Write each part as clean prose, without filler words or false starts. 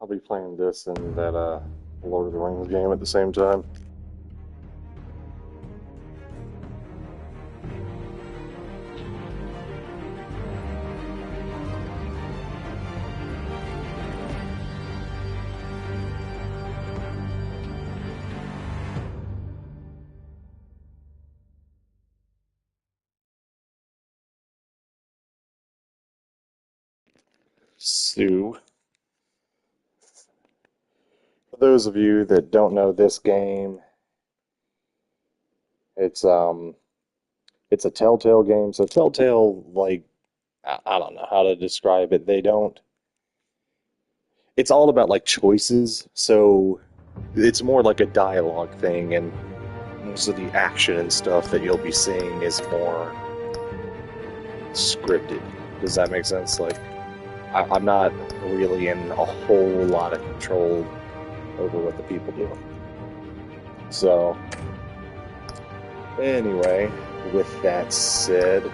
I'll be playing this and that Lord of the Rings game at the same time. Sue. For those of you that don't know this game, it's it's a Telltale game. So Telltale, like, I don't know how to describe it. They don't. It's all about like choices. So it's more like a dialogue thing, and most of the action and stuff that you'll be seeing is more scripted. Does that make sense? Like, I'm not really in a whole lot of control over what the people do. So, anyway, with that said,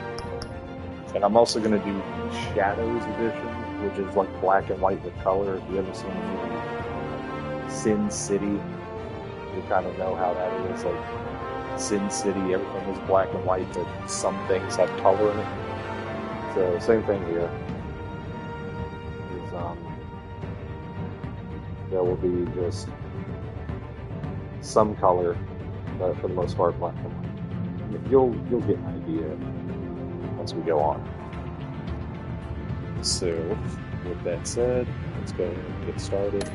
and I'm also going to do Shadows Edition, which is like black and white with color. If you ever seen the movie Sin City, you kind of know how that is. Like, Sin City, everything is black and white, but some things have color in it. So, same thing here. There will be just some color, but for the most part, black and white. You'll get an idea once we go on. So, with that said, let's go and get started.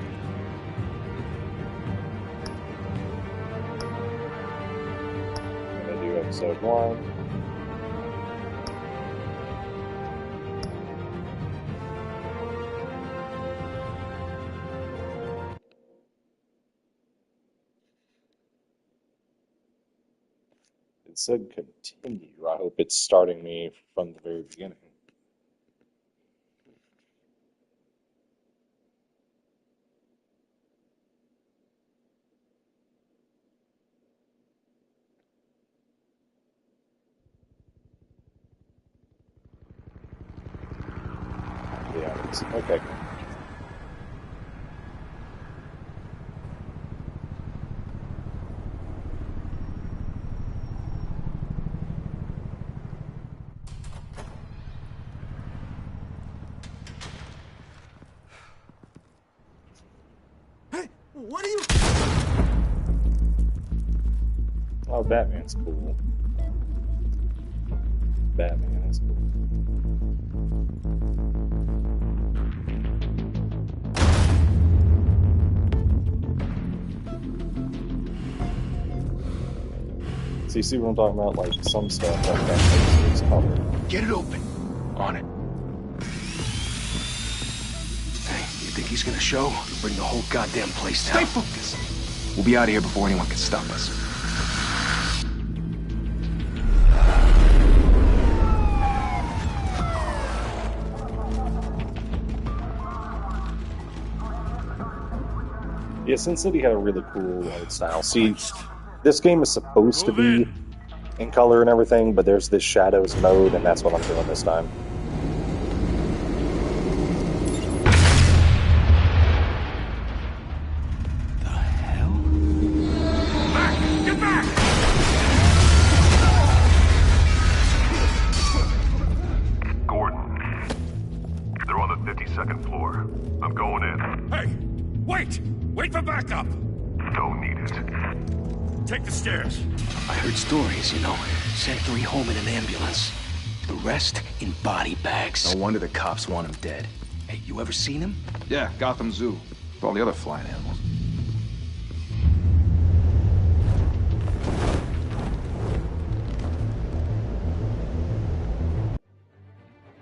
I'm going to do episode 1. It said continue. I hope it's starting me from the very beginning. Yeah, it's okay. What are you? Oh, Batman's cool. Batman is cool. So you see what I'm talking about? Like, some stuff like that makes color. Get it open. On it. Hey, you think he's gonna show? You'll bring the whole goddamn place down. Stay focused. We'll be out of here before anyone can stop us. Yeah, Sin City had a really cool art style. See, this game is supposed to be in color and everything, but there's this Shadows mode, and that's what I'm doing this time. The hell? Back! Get back! Gordon, they're on the 52nd floor. I'm going in. Hey! Wait! Wait for backup! Don't need it. Take the stairs. I heard stories, you know. Sent 3 home in an ambulance. The rest in body bags. No wonder the cops want him dead. Hey, you ever seen him? Yeah, Gotham Zoo. With all the other flying animals.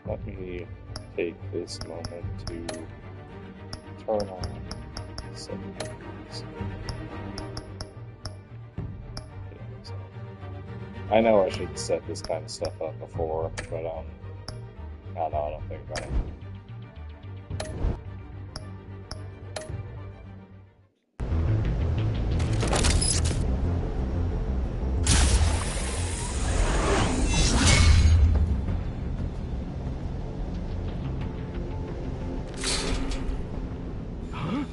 Let me take this moment to turn on settings. I know I should set this kind of stuff up before, but I don't know, I don't think about it. Huh?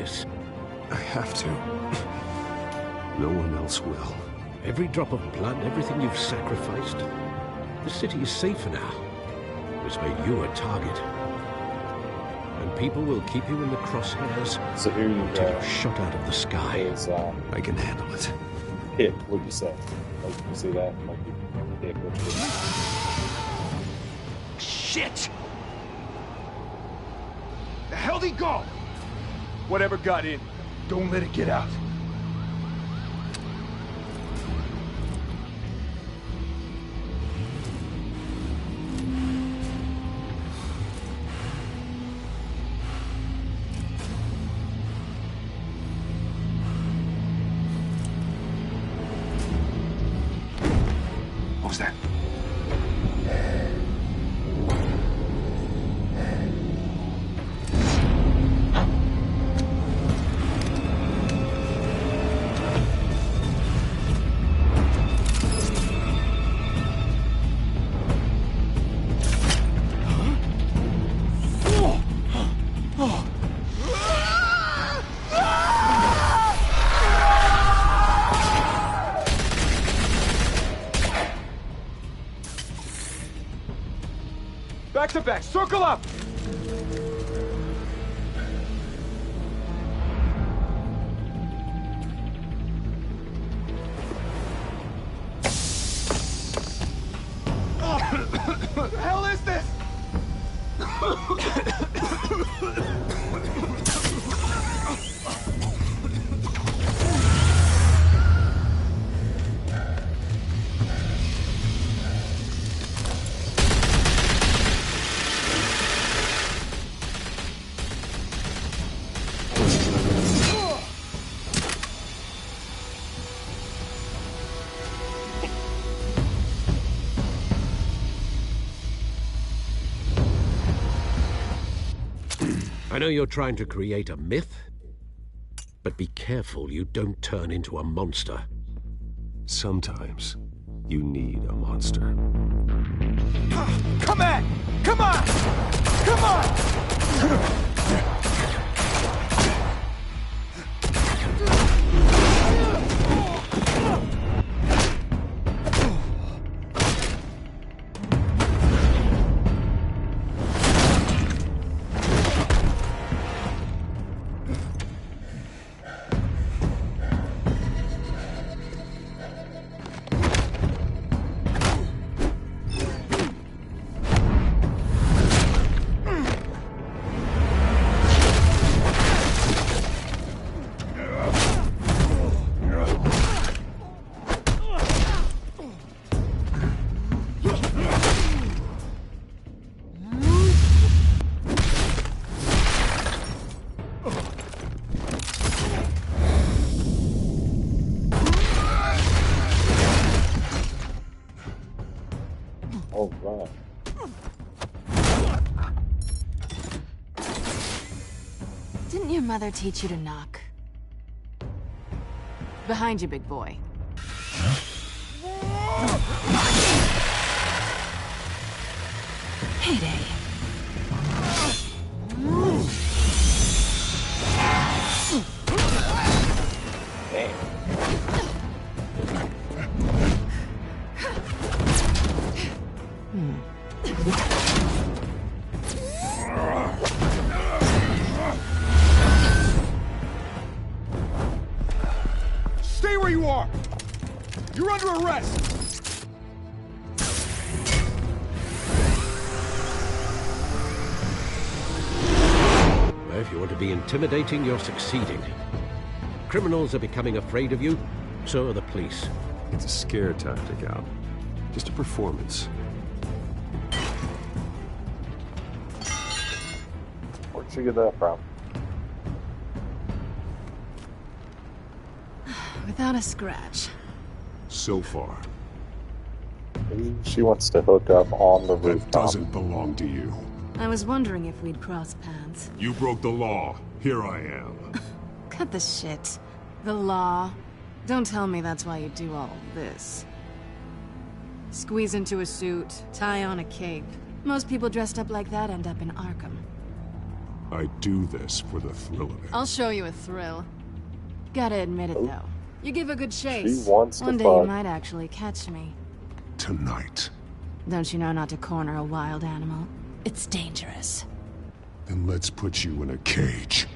this. I have to. No one else will. Every drop of blood, everything you've sacrificed. The city is safer now. It's made you a target. And people will keep you in the crosshairs So here you until go. you're shot out of the sky. Is I can handle it. hit what you say. Like you see that? Like you hit what you Shit! The hell'd he go? Whatever got in, don't let it get out. What was that? Back to back, circle up! What the hell is this? I know you're trying to create a myth, but be careful you don't turn into a monster. Sometimes you need a monster. Come on! Come on! Come on! Oh, wow. Didn't your mother teach you to knock? Behind you, big boy. Heyday. Stay where you are! You're under arrest! Well, if you want to be intimidating, you're succeeding. Criminals are becoming afraid of you, so are the police. It's a scare tactic, Al. Just a performance. Where'd you get that from? Without a scratch. So far, Maybe she wants to hook up on the that rooftop. doesn't belong to you. I was wondering if we'd cross paths. You broke the law. Here I am. Cut the shit. The law. Don't tell me that's why you do all this. Squeeze into a suit, tie on a cape. Most people dressed up like that end up in Arkham. I do this for the thrill of it. I'll show you a thrill. Gotta admit it, though. You give a good chase. She wants to One day fuck. you might actually catch me. Tonight. Don't you know not to corner a wild animal? It's dangerous. Then let's put you in a cage.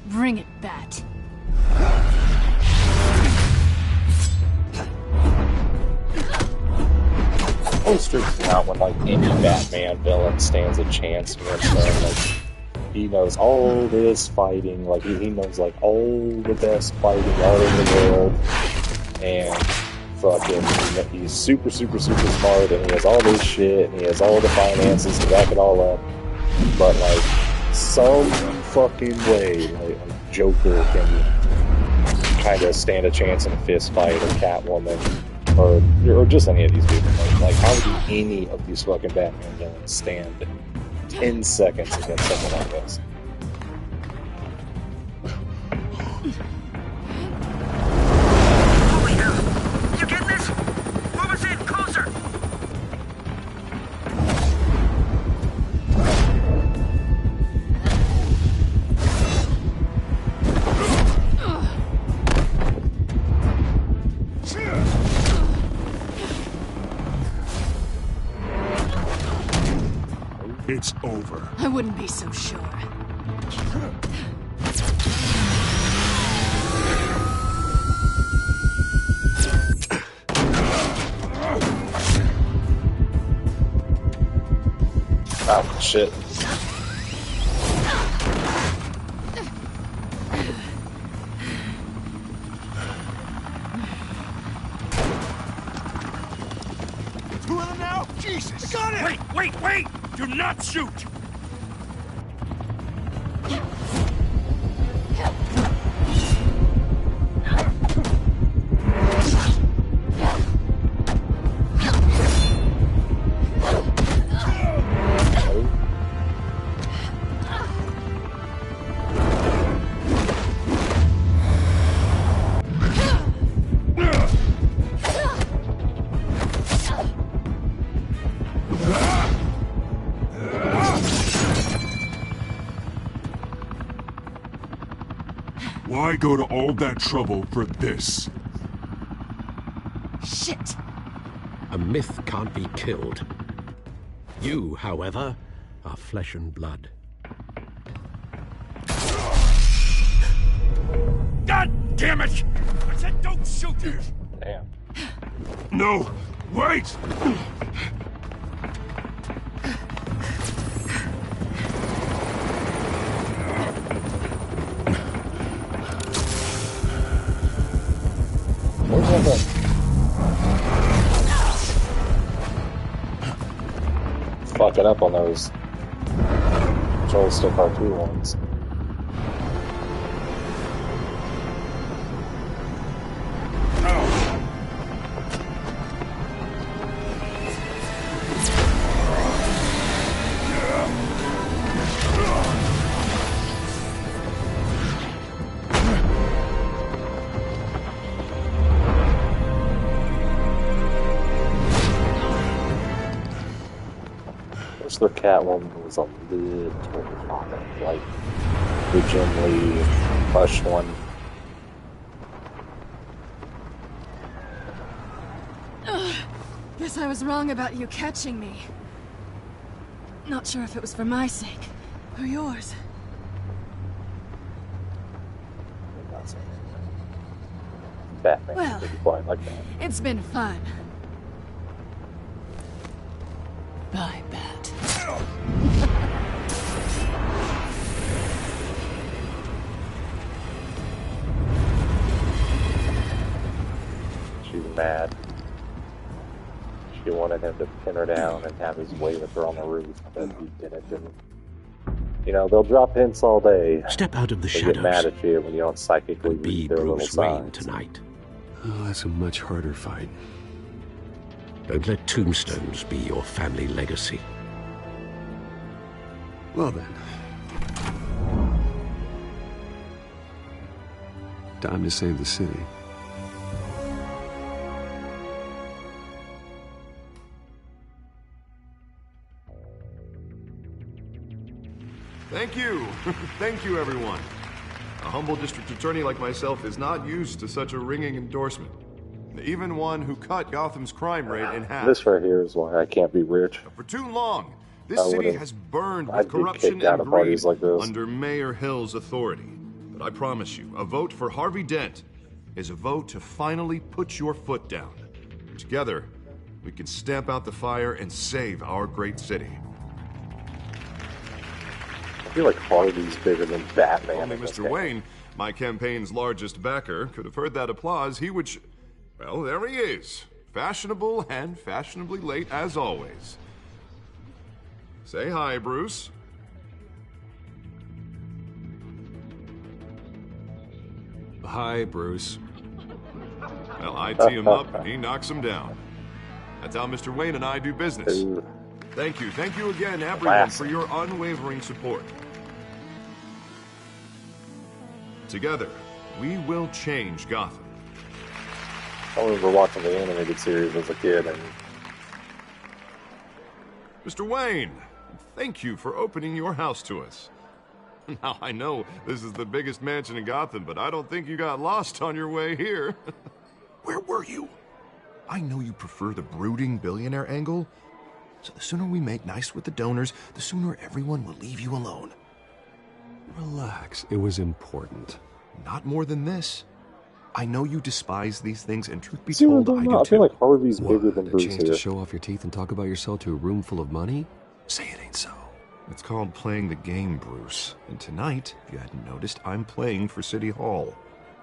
Bring it, Bat. Always freaks me out when like any Batman villain stands a chance against him. Like he knows all this fighting, like he knows like all the best fighting all over the world, and fucking he's super smart, and he has all this shit, and he has all the finances to back it all up. But like some fucking way, like Joker can kind of stand a chance in a fist fight, or Catwoman. Or just any of these people. Like, how do any of these fucking Batman villains stand 10 seconds against someone like this? Holy hell! You get this? Move us in, closer! It's over. I wouldn't be so sure. Oh, shit. Two of them now? Jesus! Got it! Wait! Do not shoot! Why go to all that trouble for this? Shit! A myth can't be killed. You, however, are flesh and blood. God damn it! I said don't shoot her! Damn. No! Wait! Where's that gun? Fucking up on those control stick R2 ones. Their Catwoman was a little hotter, like the gently lush one. Guess I was wrong about you catching me. Not sure if it was for my sake or yours. Batman Well, would be flying like that. It's been fun. Bye, Bat. She's mad. She wanted him to pin her down and have his way with her on the roof, but he didn't. And, you know, they'll drop hints all day. Step out of the They shadows get mad at you when you don't psychically and be read their little Bruce Wayne signs. tonight. Oh, that's a much harder fight. Don't let tombstones be your family legacy. Well then. Time to save the city. Thank you. Thank you, everyone. A humble district attorney like myself is not used to such a ringing endorsement. Even one who cut Gotham's crime rate in half. This right here is why I can't be rich. For too long, this city has burned with corruption out and of parties greed like this. under Mayor Hill's authority. But I promise you, a vote for Harvey Dent is a vote to finally put your foot down. Together, we can stamp out the fire and save our great city. I feel like Harvey's bigger than Batman. Only Mr. Wayne, my campaign's largest backer, could have heard that applause. He would... Well, there he is. Fashionable and fashionably late as always. Say hi, Bruce. Hi, Bruce. Well, I tee him up and he knocks him down. That's how Mr. Wayne and I do business. Thank you again, everyone, for your unwavering support. Together, we will change Gotham. I remember watching the animated series as a kid, and Mr. Wayne, thank you for opening your house to us. Now, I know this is the biggest mansion in Gotham, but I don't think you got lost on your way here. Where were you? I know you prefer the brooding billionaire angle, so the sooner we make nice with the donors, the sooner everyone will leave you alone. Relax, it was important. Not more than this. I know you despise these things, and truth be see what told, I'm I talking do about? I feel too. like Harvey's bigger than A Bruce chance here. to show off your teeth and talk about yourself to a room full of money? Say it ain't so. It's called playing the game, Bruce. And tonight, if you hadn't noticed, I'm playing for City Hall.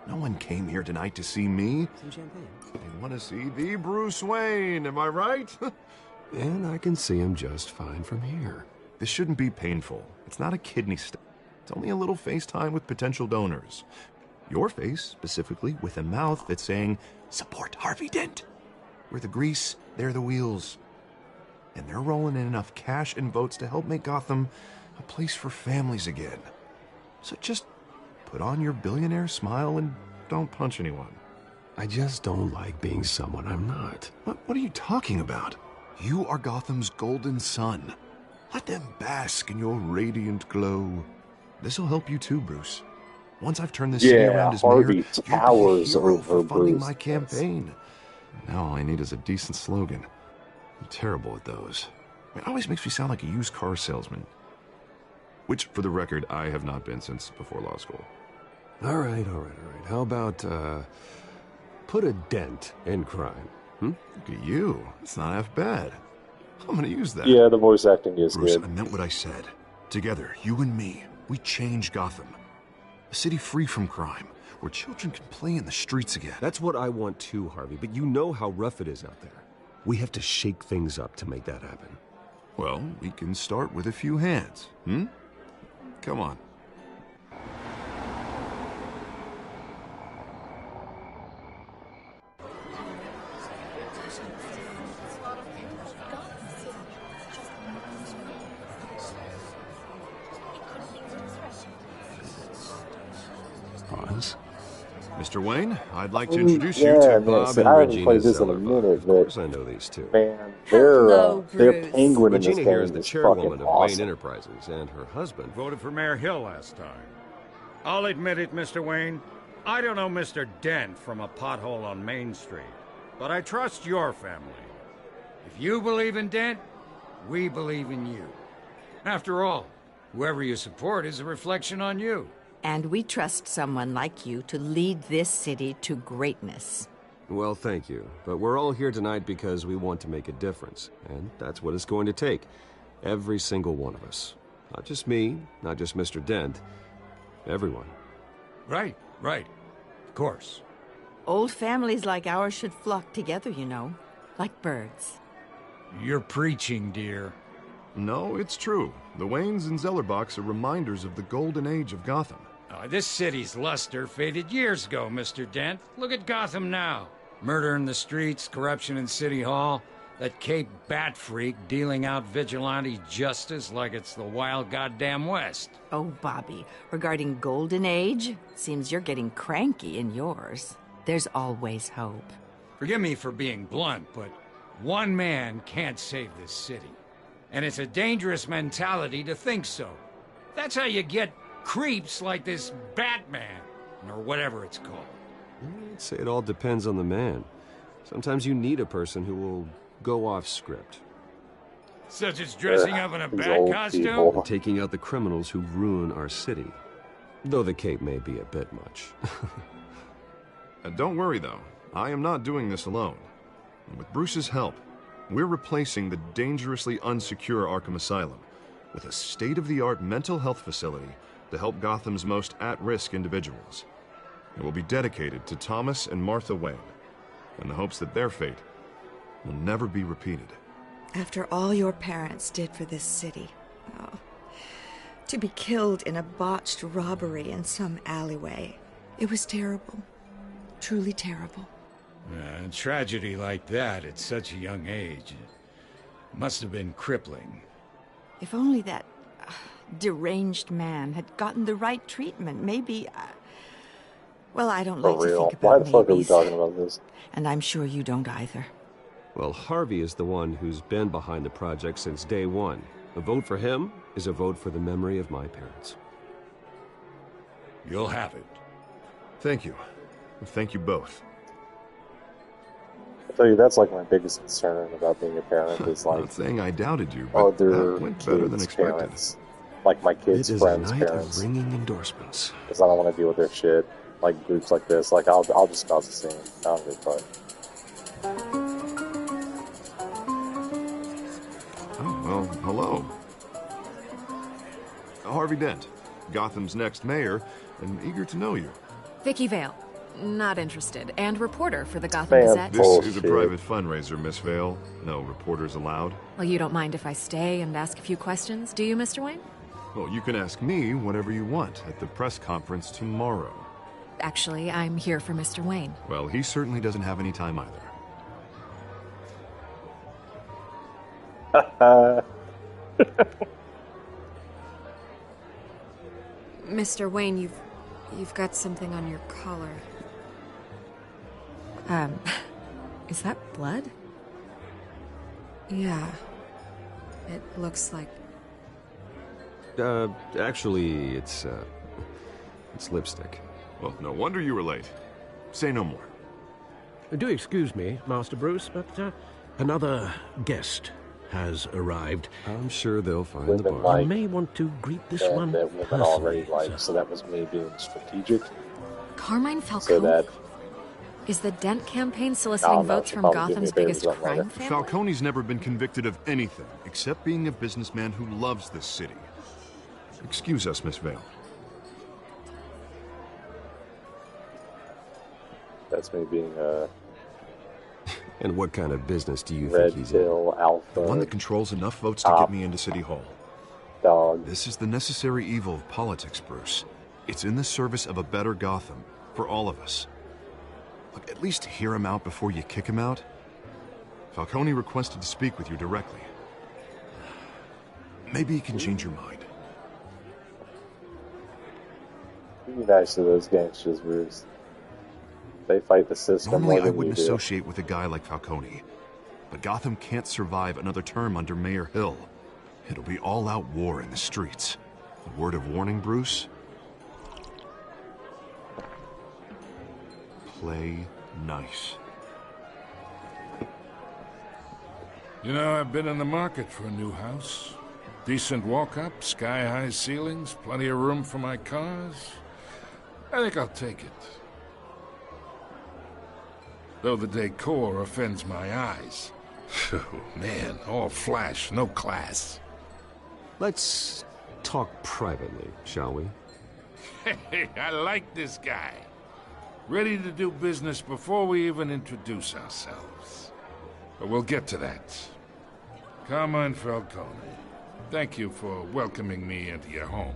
No one came here tonight to see me. Some champagne. They want to see the Bruce Wayne, am I right? And I can see him just fine from here. This shouldn't be painful. It's not a kidney stone. It's only a little FaceTime with potential donors. Your face, specifically, with a mouth that's saying, support Harvey Dent. We're the grease, they're the wheels. And they're rolling in enough cash and votes to help make Gotham a place for families again. So just put on your billionaire smile and don't punch anyone. I just don't like being someone I'm not. What are you talking about? You are Gotham's golden sun. Let them bask in your radiant glow. This'll help you too, Bruce. Once I've turned this city around as Harvey mayor, towers you'll be a hero over for funding Bruce. my campaign. Now all I need is a decent slogan. I'm terrible at those. It always makes me sound like a used car salesman. Which, for the record, I have not been since before law school. All right. How about, put a dent in crime? Look at you. It's not half bad. I'm gonna use that. Yeah, the voice acting is Bruce, good. I meant what I said. Together, you and me, we change Gotham. A city free from crime, where children can play in the streets again. That's what I want too, Harvey, but you know how rough it is out there. We have to shake things up to make that happen. Well, we can start with a few hands, Come on. Pause. Mr. Wayne, I'd like to introduce you Yeah, to man, Bob see, and I haven't Regina played this in a Zellerbach. minute, Of but course I know these two. man, Hello, their Bruce. penguin in this Regina here is game the is chairwoman fucking of awesome. Wayne Enterprises, and her husband. Voted for Mayor Hill last time. I'll admit it, Mr. Wayne. I don't know Mr. Dent from a pothole on Main Street, but I trust your family. If you believe in Dent, we believe in you. After all, whoever you support is a reflection on you. And we trust someone like you to lead this city to greatness. Well, thank you. But we're all here tonight because we want to make a difference. And that's what it's going to take. Every single one of us. Not just me, not just Mr. Dent. Everyone. Right. Of course. Old families like ours should flock together, you know. Like birds. You're preaching, dear. No, it's true. The Waynes and Zellerbachs are reminders of the golden age of Gotham. This city's luster faded years ago, Mr. Dent. Look at Gotham now. Murder in the streets, corruption in City Hall, that Cape Bat freak dealing out vigilante justice like it's the wild goddamn West. Oh, Bobby, regarding Golden Age, seems you're getting cranky in yours. There's always hope. Forgive me for being blunt, but one man can't save this city. And it's a dangerous mentality to think so. That's how you get creeps like this Batman, or whatever it's called. I'd say it all depends on the man. Sometimes you need a person who will go off script. Such as dressing up in a these bat old costume? people. And taking out the criminals who ruin our city. Though the cape may be a bit much. Don't worry, though. I am not doing this alone. With Bruce's help, we're replacing the dangerously unsecure Arkham Asylum with a state-of-the-art mental health facility to help Gotham's most at-risk individuals. It will be dedicated to Thomas and Martha Wayne, in the hopes that their fate will never be repeated. After all your parents did for this city, oh, to be killed in a botched robbery in some alleyway, it was terrible. Truly terrible. A tragedy like that at such a young age must have been crippling. If only that deranged man had gotten the right treatment, maybe... well, I don't like For to real. think Why about the fuck are we maybes. talking about this? And I'm sure you don't either. Well, Harvey is the one who's been behind the project since day one. A vote for him is a vote for the memory of my parents. You'll have it. Thank you. Thank you both. I tell you, that's like my biggest concern about being a parent is like, Not saying I doubted you, oh, but they're that went better than kids' expected. parents. Like my kids' It is friends' a night parents. of ringing endorsements. Because I don't want to deal with their shit. Like groups like this. Like I'll just cause the scene. I don't give a fuck. Oh, well, hello. Harvey Dent, Gotham's next mayor, and eager to know you. Vicky Vale. Not interested. And reporter for the Gotham Man, Gazette. This is a Bullshit. private fundraiser, Miss Vale. No reporters allowed. Well, you don't mind if I stay and ask a few questions, do you, Mr. Wayne? Well, you can ask me whatever you want at the press conference tomorrow. Actually, I'm here for Mr. Wayne. Well, he certainly doesn't have any time either. Mr. Wayne, you've got something on your collar. Is that blood? Yeah. It looks like... Actually, it's lipstick. Well, no wonder you were late. Say no more. Do excuse me, Master Bruce, but another guest has arrived. I'm sure they'll find the Women bar. like You may want to greet this that, one that women personally, already like. sir. So that was me being strategic. Carmine So Falcone? that Is the Dent campaign soliciting No, votes she from probably Gotham's did me a favor biggest or something crime like family? Falcone's never been convicted of anything except being a businessman who loves this city. Excuse us, Miss Vale. that's me being a And what kind of business do you red think he's in? pill alpha The one that controls enough votes to top get me into City Hall. dog. This is the necessary evil of politics, Bruce. It's in the service of a better Gotham, for all of us. Look, at least hear him out before you kick him out. Falcone requested to speak with you directly. Maybe he can change your mind. Be nice to those gangsters, Bruce. They fight the system Normally, more I than wouldn't you do. associate with a guy like Falcone. But Gotham can't survive another term under Mayor Hill. It'll be all-out war in the streets. A word of warning, Bruce? Play nice. You know, I've been in the market for a new house. Decent walk-up, sky-high ceilings, plenty of room for my cars. I think I'll take it. Though the decor offends my eyes. Oh, man, all flash, no class. Let's talk privately, shall we? Hey, I like this guy. Ready to do business before we even introduce ourselves. But we'll get to that. Carmine Falcone, thank you for welcoming me into your home.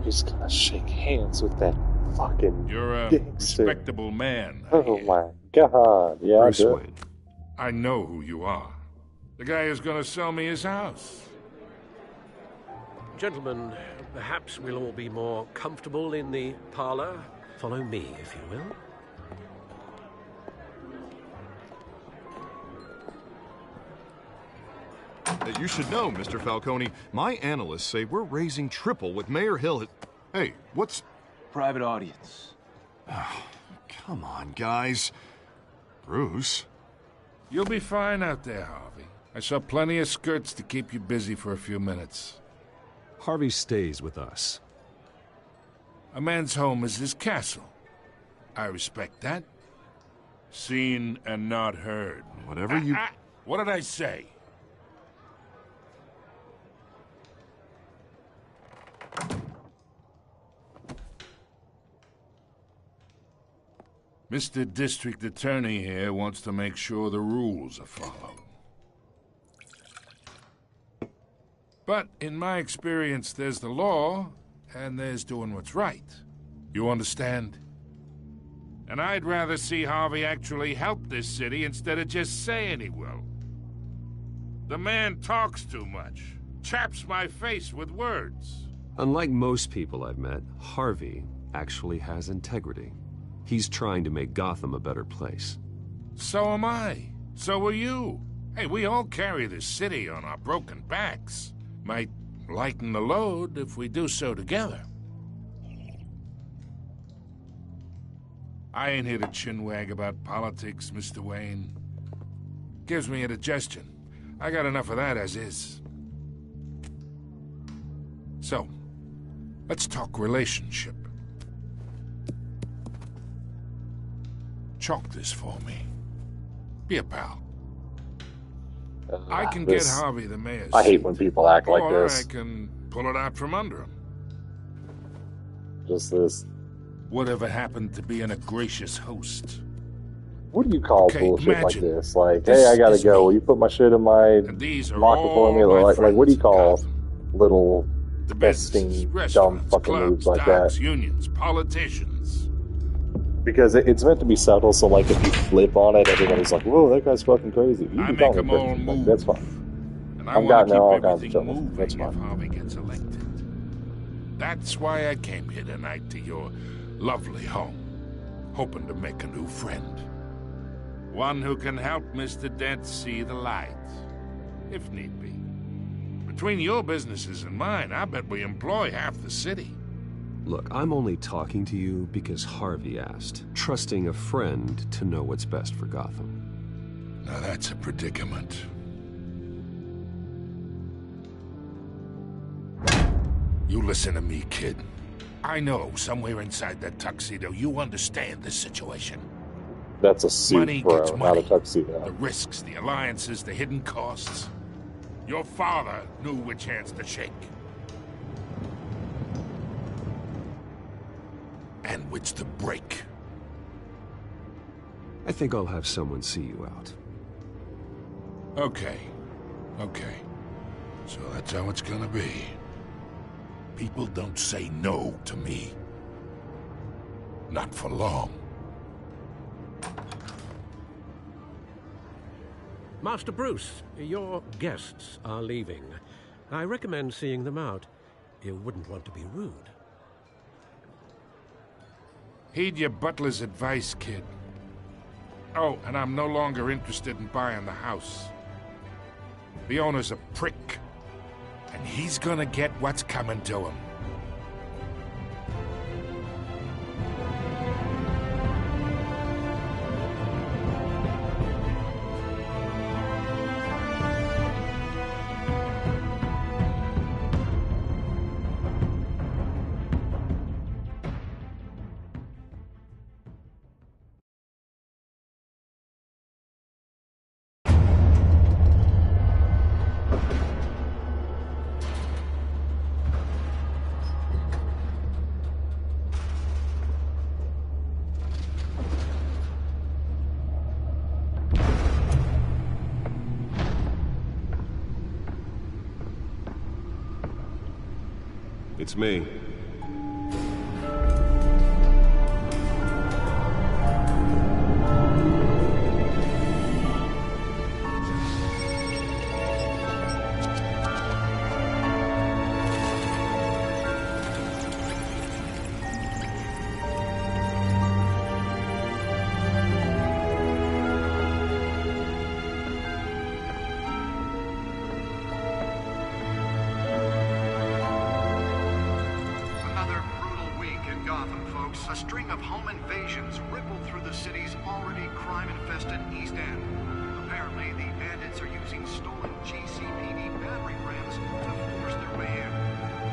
Just gonna shake hands with that fucking You're a gangster. respectable man. Oh my god. Yeah, Bruce I do. Wayne. I know who you are. The guy who's gonna sell me his house. Gentlemen, perhaps we'll all be more comfortable in the parlor. Follow me, if you will. You should know, Mr. Falcone. My analysts say we're raising triple what Mayor Hill has... Hey, what's... Private audience. Oh, come on, guys. Bruce? You'll be fine out there, Harvey. I saw plenty of skirts to keep you busy for a few minutes. Harvey stays with us. A man's home is his castle. I respect that. Seen and not heard. Whatever you... What did I say? Mr. District Attorney here wants to make sure the rules are followed. But in my experience, there's the law, and there's doing what's right. You understand? And I'd rather see Harvey actually help this city instead of just saying he will. The man talks too much, chaps my face with words. Unlike most people I've met, Harvey actually has integrity. He's trying to make Gotham a better place. So am I. So are you. Hey, we all carry this city on our broken backs. Might lighten the load if we do so together. I ain't here to chinwag about politics, Mr. Wayne. Gives me indigestion. I got enough of that as is. So, let's talk relationship. Chalk this for me. Be a pal. I can get Harvey the mayor's I hate when people act like or this. I can pull it out from under him. Just this. Whatever happened to being a gracious host? What do you call Okay, bullshit like imagine this? Like, this hey, I gotta is go. me. Will you put my shit in my And these are locker for me? all my Like, what do you call friends little The besting, businesses, dumb restaurants, fucking clubs, moves like docks, that? unions, politicians. Because it's meant to be subtle, so like if you flip on it, everybody's like, whoa, that guy's fucking crazy. You I can make call me them all crazy. move. Like, that's fine. And I I've want gotten to all keep kinds of everything trouble. moving That's if fine. Harvey gets elected. That's why I came here tonight to your lovely home, hoping to make a new friend. One who can help Mr. Dent see the light, if need be. Between your businesses and mine, I bet we employ half the city. Look, I'm only talking to you because Harvey asked, trusting a friend to know what's best for Gotham. Now that's a predicament. You listen to me, kid. I know somewhere inside that tuxedo you understand this situation. That's a suit, Money bro, gets not money. a tuxedo. The risks, the alliances, the hidden costs. Your father knew which hands to shake. And which to break. I think I'll have someone see you out. Okay. Okay. So that's how it's gonna be. People don't say no to me. Not for long. Master Bruce, your guests are leaving. I recommend seeing them out. You wouldn't want to be rude. Heed your butler's advice, kid. Oh, and I'm no longer interested in buying the house. The owner's a prick. And he's gonna get what's coming to him. It's me. Gotham, folks. A string of home invasions rippled through the city's already crime-infested East End. Apparently, the bandits are using stolen GCPD battering rams to force their way in.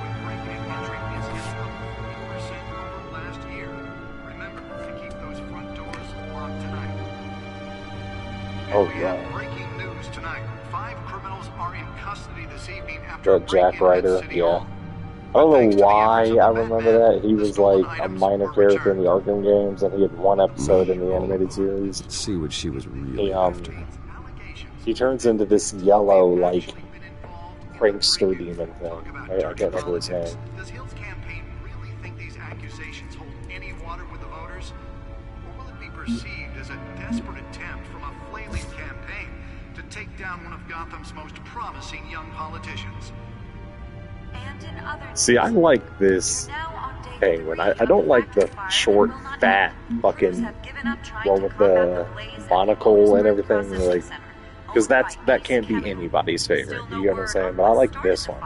With break-in entry incidents up 40% over last year. Remember to keep those front doors locked tonight. Oh, yeah. Breaking news tonight. 5 criminals are in custody this evening after The Jack Ryder, yeah. I don't know why I remember that. He was like a minor character in the Arkham games, and he had one episode in the animated series. Let's see what she was really after. He turns into this yellow, like, prankster demon thing. I can't remember his name. Does Hill's campaign really think these accusations hold any water with the voters? Or will it be perceived as a desperate attempt from a flailing campaign to take down one of Gotham's most promising young politicians? See, I like this Penguin. I don't like the short, fat, fucking one with the monocle and everything, like, because that can't be anybody's favorite. You know what I'm saying? But I like this one.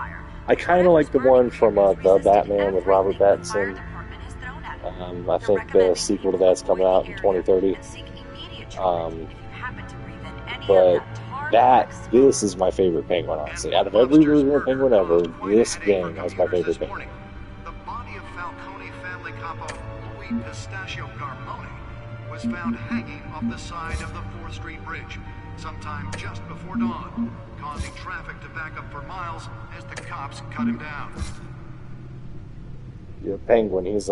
I kind of like the one from The Batman with Robert Pattinson. I think the sequel to that's coming out in 2030. But this is my favorite Penguin, honestly. Out of every version of Penguin ever, this game is my favorite Penguin. The body of Falcone family capo Louis Pistachio Carmone was found hanging off the side of the 4th Street Bridge sometime just before dawn, causing traffic to back up for miles as the cops cut him down. Yeah, Penguin, he's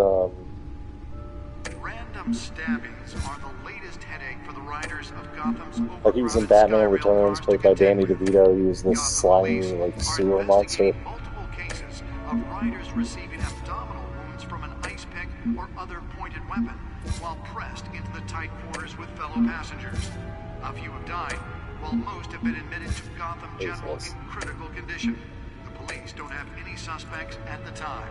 Random stabbings are the latest headache for the riders of Gotham's like he was in Batman Returns, played by Danny DeVito. He was this slimy, like, sewer monster. multiple cases of riders receiving abdominal wounds from an ice pick or other pointed weapon while pressed into the tight quarters with fellow passengers. A few have died, while most have been admitted to Gotham General in critical condition. The police don't have any suspects at the time.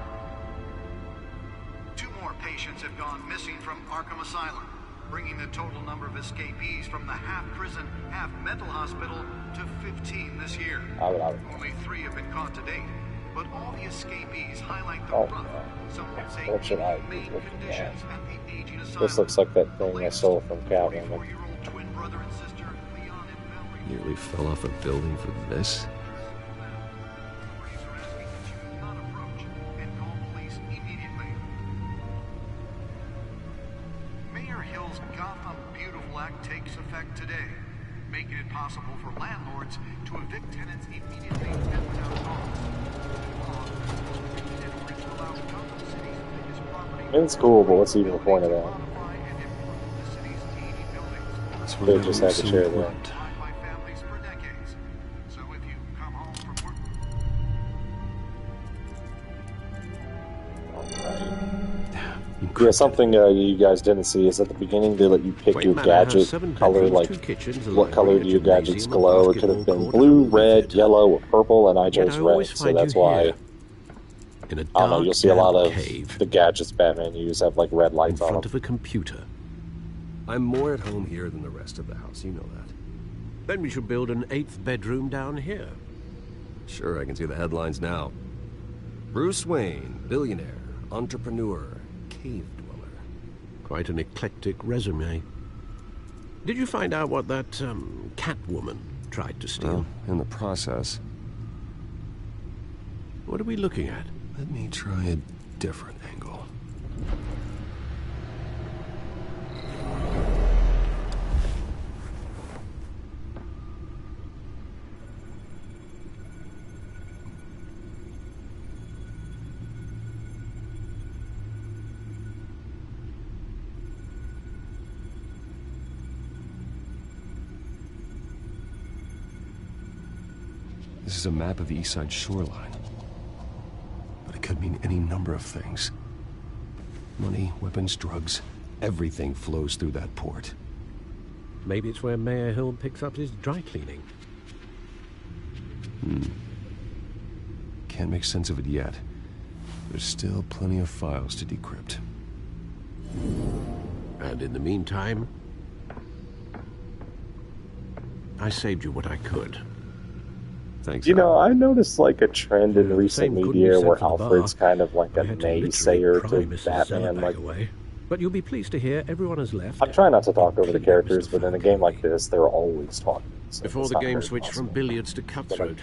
2 more patients have gone missing from Arkham Asylum, bringing the total number of escapees from the half-prison, half-mental hospital to 15 this year. Only 3 have been caught to date, but all the escapees highlight the rough, some would say inhumane conditions at the aging asylum. This looks like that thing I stole from Catwoman. Twin brother and sister Leon and Valerie Nearly fell off a building for this. not approach and call police immediately. Mayor Hill's Gotham Beautiful Act takes effect today, making it possible for landlords to evict tenants immediately at town hall. It's cool, but what's even the point of that? They just had to share that. Yeah, something you guys didn't see is at the beginning they let you pick your gadget color, like what color do your gadgets glow. It could have been blue, red, yellow, or purple, and I chose red, so that's why. I don't know, you'll see a lot of the gadgets Batman use have like red lights on them. In front of a computer. I'm more at home here than the rest of the house, you know that. Then we should build an 8th bedroom down here. Sure, I can see the headlines now. Bruce Wayne, billionaire, entrepreneur, cave dweller. Quite an eclectic resume. Did you find out what that, Catwoman tried to steal? Well, in the process. What are we looking at? Let me try a different angle. This is a map of the East Side shoreline. But it could mean any number of things. Money, weapons, drugs, everything flows through that port. Maybe it's where Mayor Hill picks up his dry cleaning. Can't make sense of it yet. There's still plenty of files to decrypt. And in the meantime, I saved you what I could. Thanks. You know, I noticed like a trend in recent Same couldn't be media said where for the bar. Alfred's kind of like a I had to literally naysayer pry to Mrs. Batman. Zellerback Like, away. But you'll be pleased to hear everyone has left. I'm trying not to talk over the including characters, Mr. but in a game like this, they're always talking. So Before it's the not game very switched from possible. billiards to cutthroat.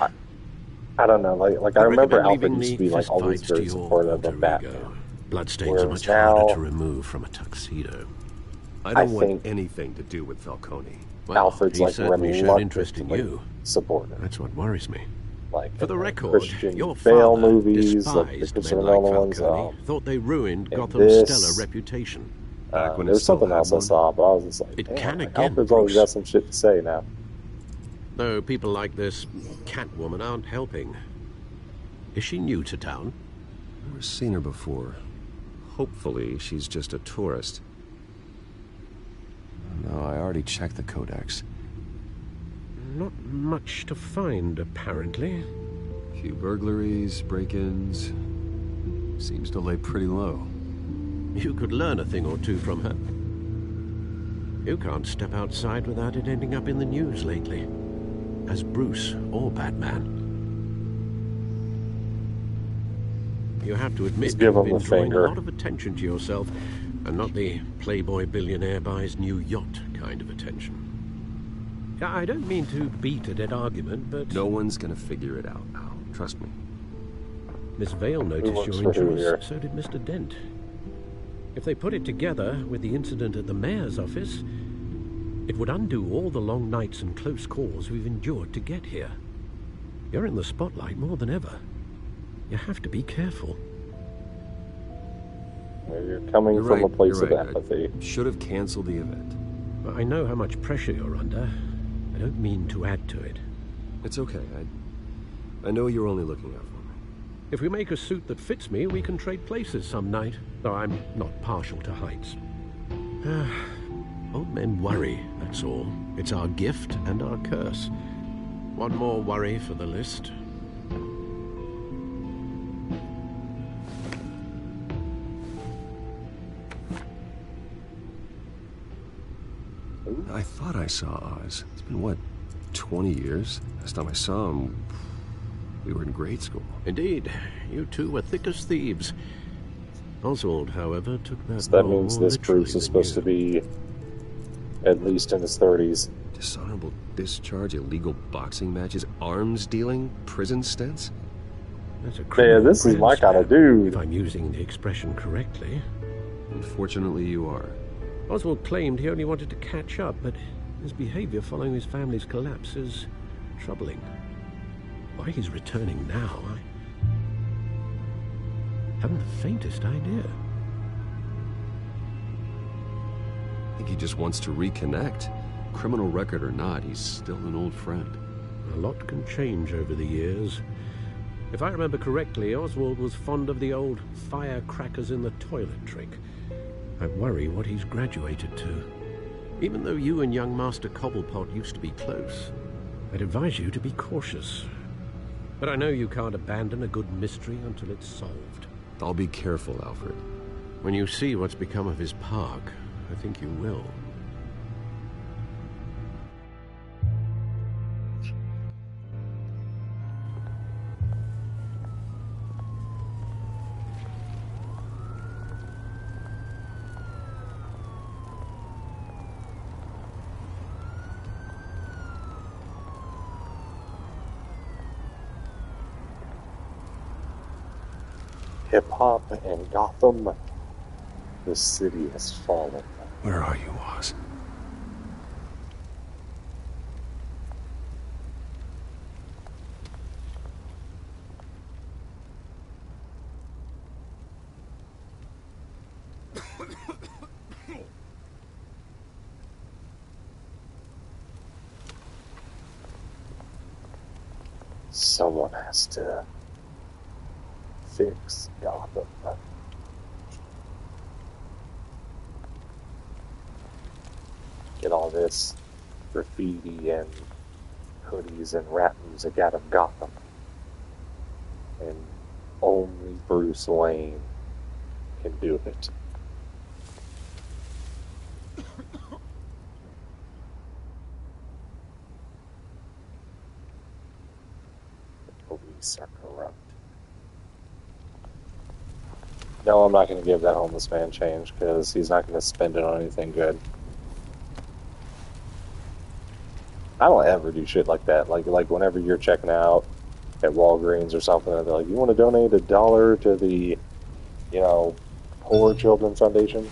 I don't know, like I remember recommend Alfred leaving used the to be like fist always fights to very your supportive alter of Batman. ego. Bloodstains are Whereas much now, harder to remove from a tuxedo. I don't want think anything to do with Falcone. Well, Alfred's he like certainly showed interest in reluctantly you. supportive. That's what worries me. Like For the record, Christian your Bale father movies, like the despised Christopher men like Nolan ones. Falcone, thought they ruined and Gotham's this, stellar reputation. There's something else I saw, but I was just like, It damn, can like, again, Alfred's always Bruce. got some shit to say now. Though people like this Catwoman aren't helping. Is she new to town? Never seen her before. Hopefully, she's just a tourist. No, I already checked the codex. Not much to find, apparently. Few burglaries, break-ins. Seems to lay pretty low. You could learn a thing or two from her. You can't step outside without it ending up in the news lately. As Bruce or Batman. You have to admit give you've him been the drawing finger. a lot of attention to yourself, and not the playboy billionaire buys new yacht kind of attention. I don't mean to beat a dead argument, but... No one's gonna figure it out, Al. Trust me. Miss Vale noticed works your for who interest, here? so did Mr. Dent. If they put it together with the incident at the mayor's office, it would undo all the long nights and close calls we've endured to get here. You're in the spotlight more than ever. You have to be careful. You're coming You're from right, a place you're of right. empathy. I should have canceled the event. I know how much pressure you're under. I don't mean to add to it. It's okay. I know you're only looking out for me. If we make a suit that fits me, we can trade places some night, though I'm not partial to heights. Old men worry, that's all. It's our gift and our curse. One more worry for the list. I thought I saw Oz. It's been, what, 20 years? Last time I saw him, we were in grade school. Indeed. You two were thick as thieves. Oswald, however, took that So that role means more this literally Bruce is than supposed to be at least in his 30s. Dishonorable discharge, illegal boxing matches, arms dealing, prison stints? That's a Yeah, this is my kind of dude. if I'm using the expression correctly. Unfortunately, you are. Oswald claimed he only wanted to catch up, but his behavior following his family's collapse is troubling. Why he's returning now, I haven't the faintest idea. I think he just wants to reconnect. Criminal record or not, he's still an old friend. A lot can change over the years. If I remember correctly, Oswald was fond of the old firecrackers in the toilet trick. I worry what he's graduated to. Even though you and young Master Cobblepot used to be close, I'd advise you to be cautious. But I know you can't abandon a good mystery until it's solved. I'll be careful, Alfred. When you see what's become of his park, I think you will. Hip-hop and Gotham. The city has fallen. Where are you, Oz? Someone has to fix Gotham. Get all this graffiti and hoodies and rap music out of Gotham. And only Bruce Wayne can do it. Police are corrupt. No, I'm not going to give that homeless man change because he's not going to spend it on anything good. I don't ever do shit like that. Like whenever you're checking out at Walgreens or something, and they're like, "You want to donate $1 to the, Poor Children Foundation?"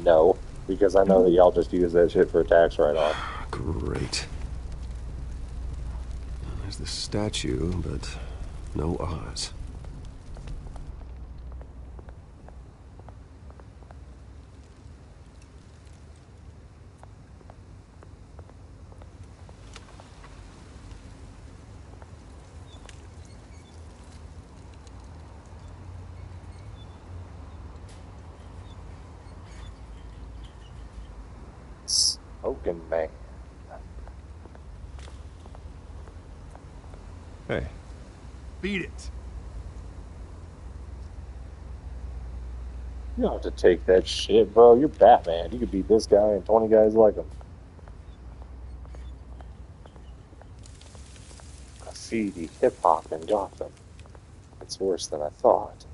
No, because I know that y'all just use that shit for a tax write-off. Great. There's the statue, but no Oz. Smoking man. Hey. Beat it. You don't have to take that shit, bro. You're Batman. You could beat this guy and 20 guys like him. Graffiti, hip-hop, and Gotham. It's worse than I thought.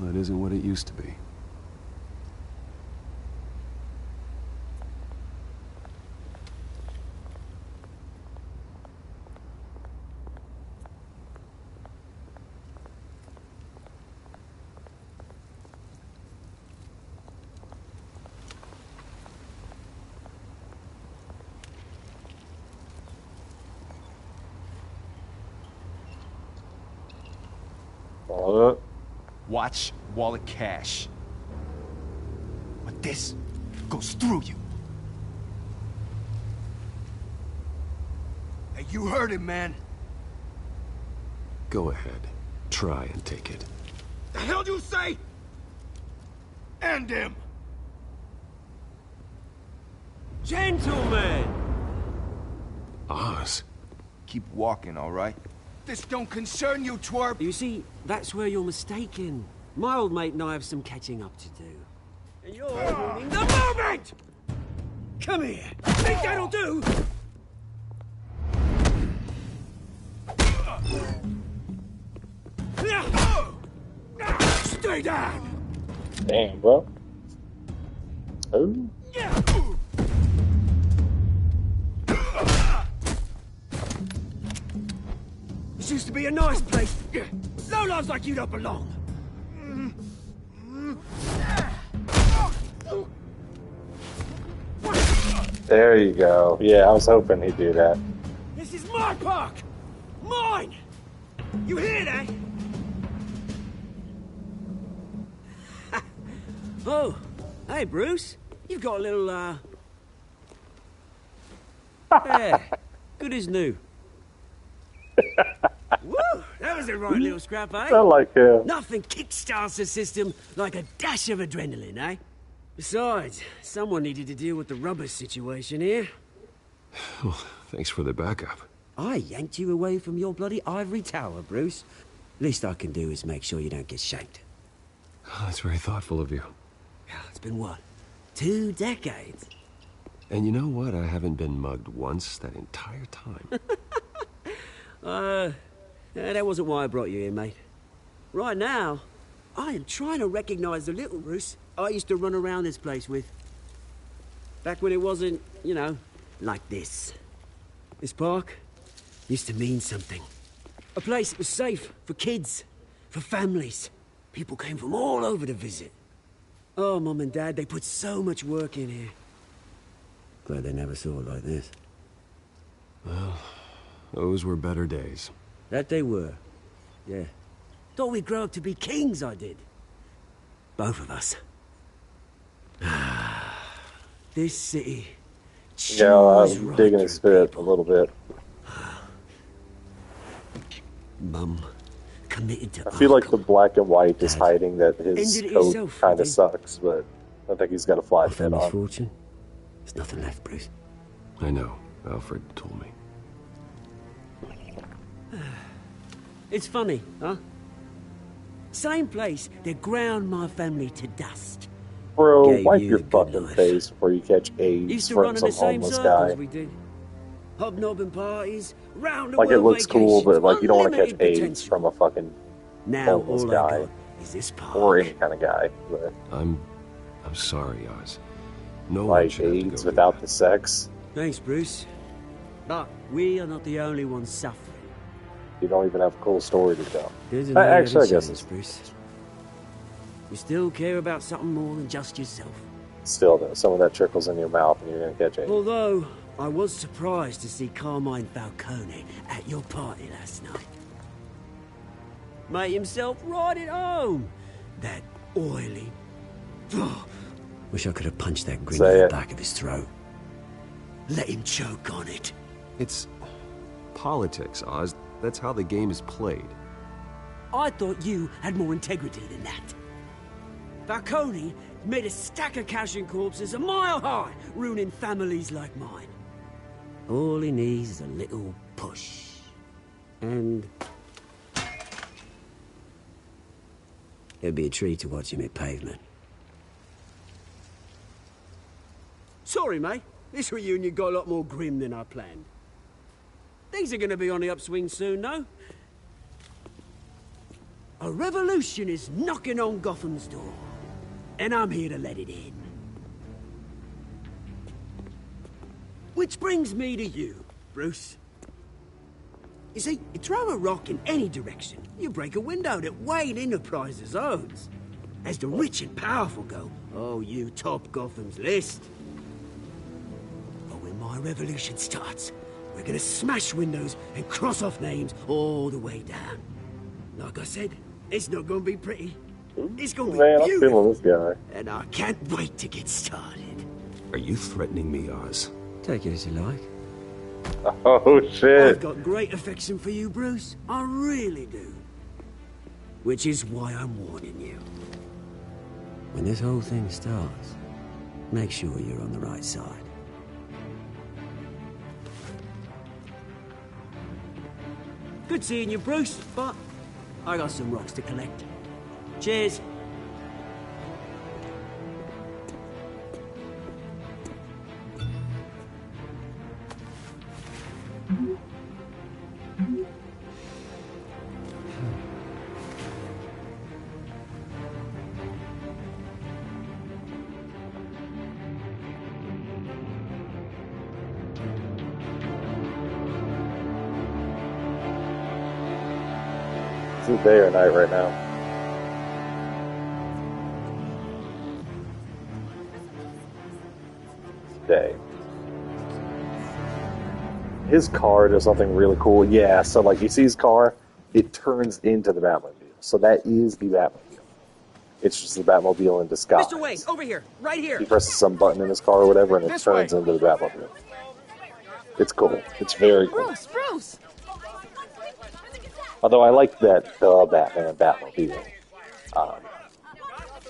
Well, it isn't what it used to be. Watch wallet cash. But this goes through you. Hey, you heard him, man. Go ahead. Try and take it. The hell do you say? End him. Gentlemen! Oz. Keep walking, all right? This don't concern you, twerp! You see, that's where you're mistaken. My old mate and I have some catching up to do. And you're ruining the moment! Come here! Think that'll do? Stay down! Damn, bro. Oh. This used to be a nice place. No lives like you don't belong. There you go. Yeah, I was hoping he'd do that. This is my park! Mine! You hear that? Oh, hey, Bruce. You've got a little, yeah, good as new. Woo! That was a right little scrap, eh? I like him. Nothing kickstarts the system like a dash of adrenaline, eh? Besides, someone needed to deal with the rubber situation here. Well, thanks for the backup. I yanked you away from your bloody ivory tower, Bruce. Least I can do is make sure you don't get shanked. Oh, that's very thoughtful of you. It's been what? 2 decades? And you know what? I haven't been mugged once that entire time. That wasn't why I brought you here, mate. Right now, I am trying to recognize the little Bruce I used to run around this place with. Back when it wasn't, like this. This park used to mean something. A place that was safe for kids, for families. People came from all over to visit. Oh, Mum and Dad, they put so much work in here. Glad they never saw it like this. Well, those were better days. That they were. Yeah. Thought we'd grow up to be kings, I did. Both of us. This city. Yeah, I'm digging his spit a little bit. Mum, committed to I feel like the black and white is hiding that his coat kind of sucks, but I think he's got a fly fit on. Fortune. There's nothing left, Bruce. I know. Alfred told me. It's funny, huh? Same place that ground my family to dust. Bro, Gave wipe you your the good fucking life. face before you catch AIDS Used to from run in some the same homeless circles guy. we did. Hobnobbing parties, round the Like, it world looks cool, vacations, but, like, you don't want to catch unlimited AIDS potential. from a fucking Now homeless all I guy. got is this park. Or any kind of guy. But, I'm sorry, Oz. No one like, should have to AIDS go without the sex. Thanks, Bruce. But we are not the only ones suffering. You don't even have a cool story to tell. There's Actually, I guess it's Bruce. You still care about something more than just yourself. still, though, some of that trickles in your mouth and you're going to catch AIDS. Although, I was surprised to see Carmine Falcone at your party last night. Made himself right at home. That oily... Wish I could have punched that grin in the back of his throat. Let him choke on it. It's politics, Oz. That's how the game is played. I thought you had more integrity than that. Falcone made a stack of cashing corpses a mile high, ruining families like mine. All he needs is a little push. And... it'd be a treat to watch him hit pavement. Sorry, mate. This reunion got a lot more grim than I planned. Things are gonna be on the upswing soon, though. A revolution is knocking on Gotham's door. And I'm here to let it in. Which brings me to you, Bruce. You see, you throw a rock in any direction, you break a window that Wayne Enterprises owns. As the rich and powerful go, oh, you top Gotham's list. But when my revolution starts, we're gonna smash windows and cross off names all the way down. Like I said, it's not gonna be pretty. It's gonna be Man, I'm beautiful. feeling this guy. And I can't wait to get started. Are you threatening me, Oz? Take it as you like. Oh, shit. I've got great affection for you, Bruce. I really do. Which is why I'm warning you. When this whole thing starts, make sure you're on the right side. Good seeing you, Bruce, but I got some rocks to collect. Cheers. Is it day or night right now? Day. His car does something really cool. Yeah, so like you see his car, it turns into the Batmobile. So that is the Batmobile. It's just the Batmobile in disguise. Mr. Wayne, over here, right here. He presses some button in his car or whatever, and it This turns way. into the Batmobile. It's cool. It's very cool. Bruce! Although I like that the Batman Batmobile.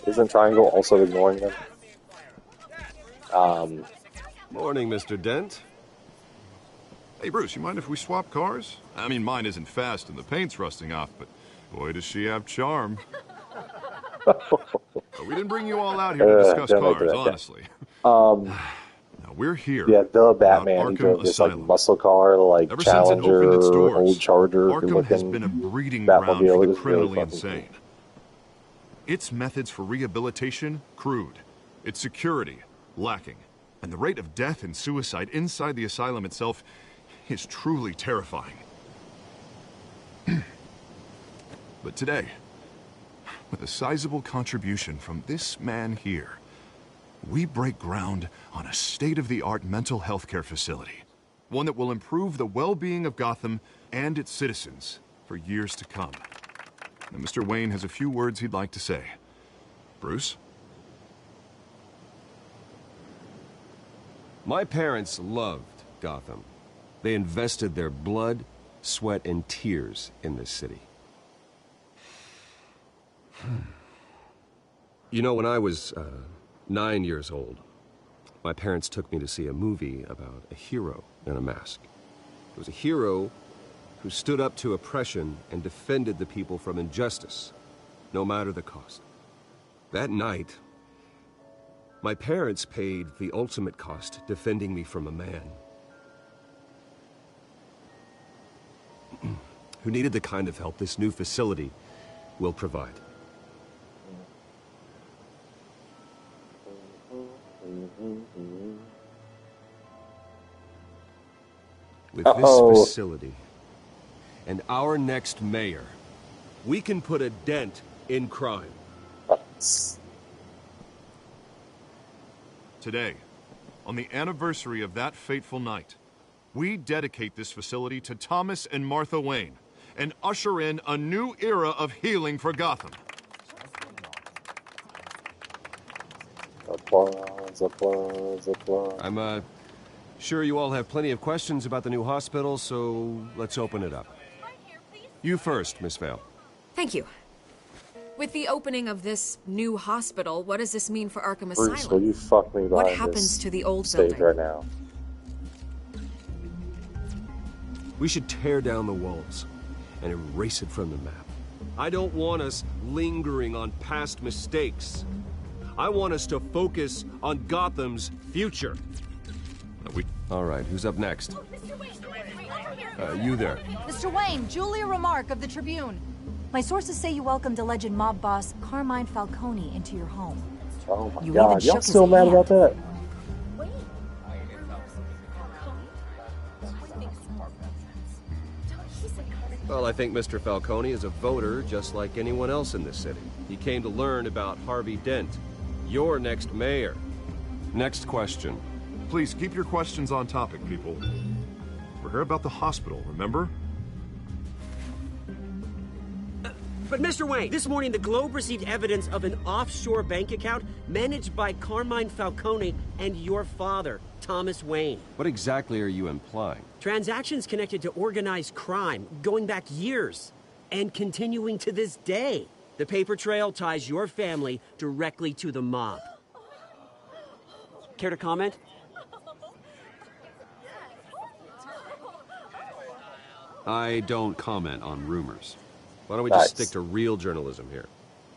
Isn't Triangle also ignoring them? Morning, Mr. Dent. Hey, Bruce, you mind if we swap cars? I mean, mine isn't fast and the paint's rusting off, but boy, does she have charm. But we didn't bring you all out here to discuss don't make cars, that guy. honestly. Now, we're here. Yeah, the Batman. He Arkham drove this like Asylum. muscle car, like Ever since it Challenger, opened its doors, old Charger Arkham has looking been a breeding ground Batmobile. for It the was really criminally fucking insane. Its methods for rehabilitation, crude. Its security, lacking. And the rate of death and suicide inside the asylum itself is truly terrifying. But today, with a sizable contribution from this man here, we break ground on a state-of-the-art mental health care facility. One that will improve the well-being of Gotham and its citizens for years to come. And Mr. Wayne has a few words he'd like to say. Bruce? My parents loved Gotham. They invested their blood, sweat, and tears in this city. You know, when I was 9 years old, My parents took me to see a movie about a hero in a mask. It was a hero who stood up to oppression and defended the people from injustice, no matter the cost. That night, my parents paid the ultimate cost defending me from a man who needed the kind of help this new facility will provide. With this facility and our next mayor, we can put a dent in crime. Today, on the anniversary of that fateful night, we dedicate this facility to Thomas and Martha Wayne and usher in a new era of healing for Gotham. Applause, applause, applause. I'm, sure you all have plenty of questions about the new hospital, so let's open it up. You first, Miss Vale. Thank you. With the opening of this new hospital, what does this mean for Arkham Bruce, Asylum? will you fuck me What behind happens this to the old stage building? right now? We should tear down the walls and erase it from the map. I don't want us lingering on past mistakes. I want us to focus on Gotham's future. All right, who's up next? You there. Mr. Wayne, Julia Remark of the Tribune. My sources say you welcomed alleged mob boss Carmine Falcone into your home. Oh my You god, even y'all shook still his mad hand. about that? Well, I think Mr. Falcone is a voter just like anyone else in this city. He came to learn about Harvey Dent, your next mayor. Next question. Please keep your questions on topic, people. We're here about the hospital, remember? But Mr. Wayne, this morning the Globe received evidence of an offshore bank account managed by Carmine Falcone and your father, Thomas Wayne. What exactly are you implying? Transactions connected to organized crime going back years and continuing to this day. The paper trail ties your family directly to the mob. Care to comment? I don't comment on rumors. Why don't we just stick to real journalism here?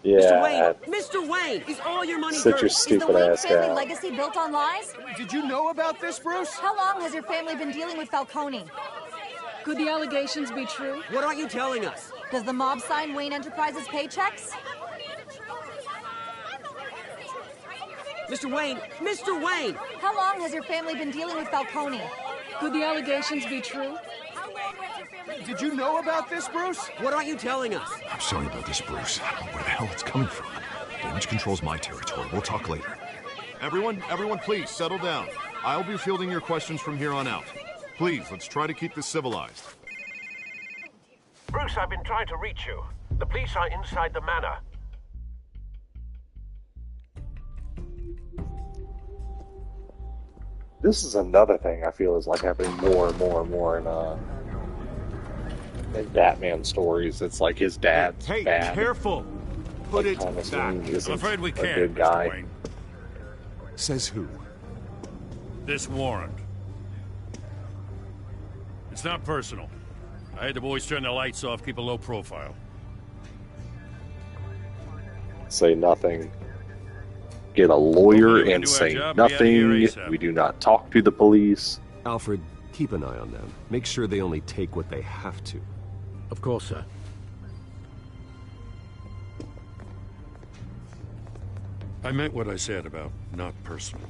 Yeah. Mr. Wayne, is all your money Sit your dirt? stupid Is the Wayne ass family down. legacy built on lies? Did you know about this, Bruce? How long has your family been dealing with Falcone? Could the allegations be true? What aren't you telling us? Does the mob sign Wayne Enterprises paychecks? Mr. Wayne! Mr. Wayne! How long has your family been dealing with Falcone? Could the allegations be true? Did you know about this, Bruce? What aren't you telling us? I'm sorry about this, Bruce. I don't know where the hell it's coming from. Damage control's my territory. We'll talk later. Everyone, please, settle down. I'll be fielding your questions from here on out. Please, let's try to keep this civilized. Bruce, I've been trying to reach you. The police are inside the manor. This is another thing I feel is like happening more and more and more in Batman stories. It's like his dad's Hey, bad. careful! Put it back. I'm afraid we can't, good Mr. guy. Wayne. Says who? This warrant. It's not personal. I had the boys turn the lights off, keep a low profile. Say nothing. Get a lawyer Okay, we can and do our say job, be out of here nothing. ASAP. We do not talk to the police. Alfred, keep an eye on them. Make sure they only take what they have to. Of course, sir. I meant what I said about not personal.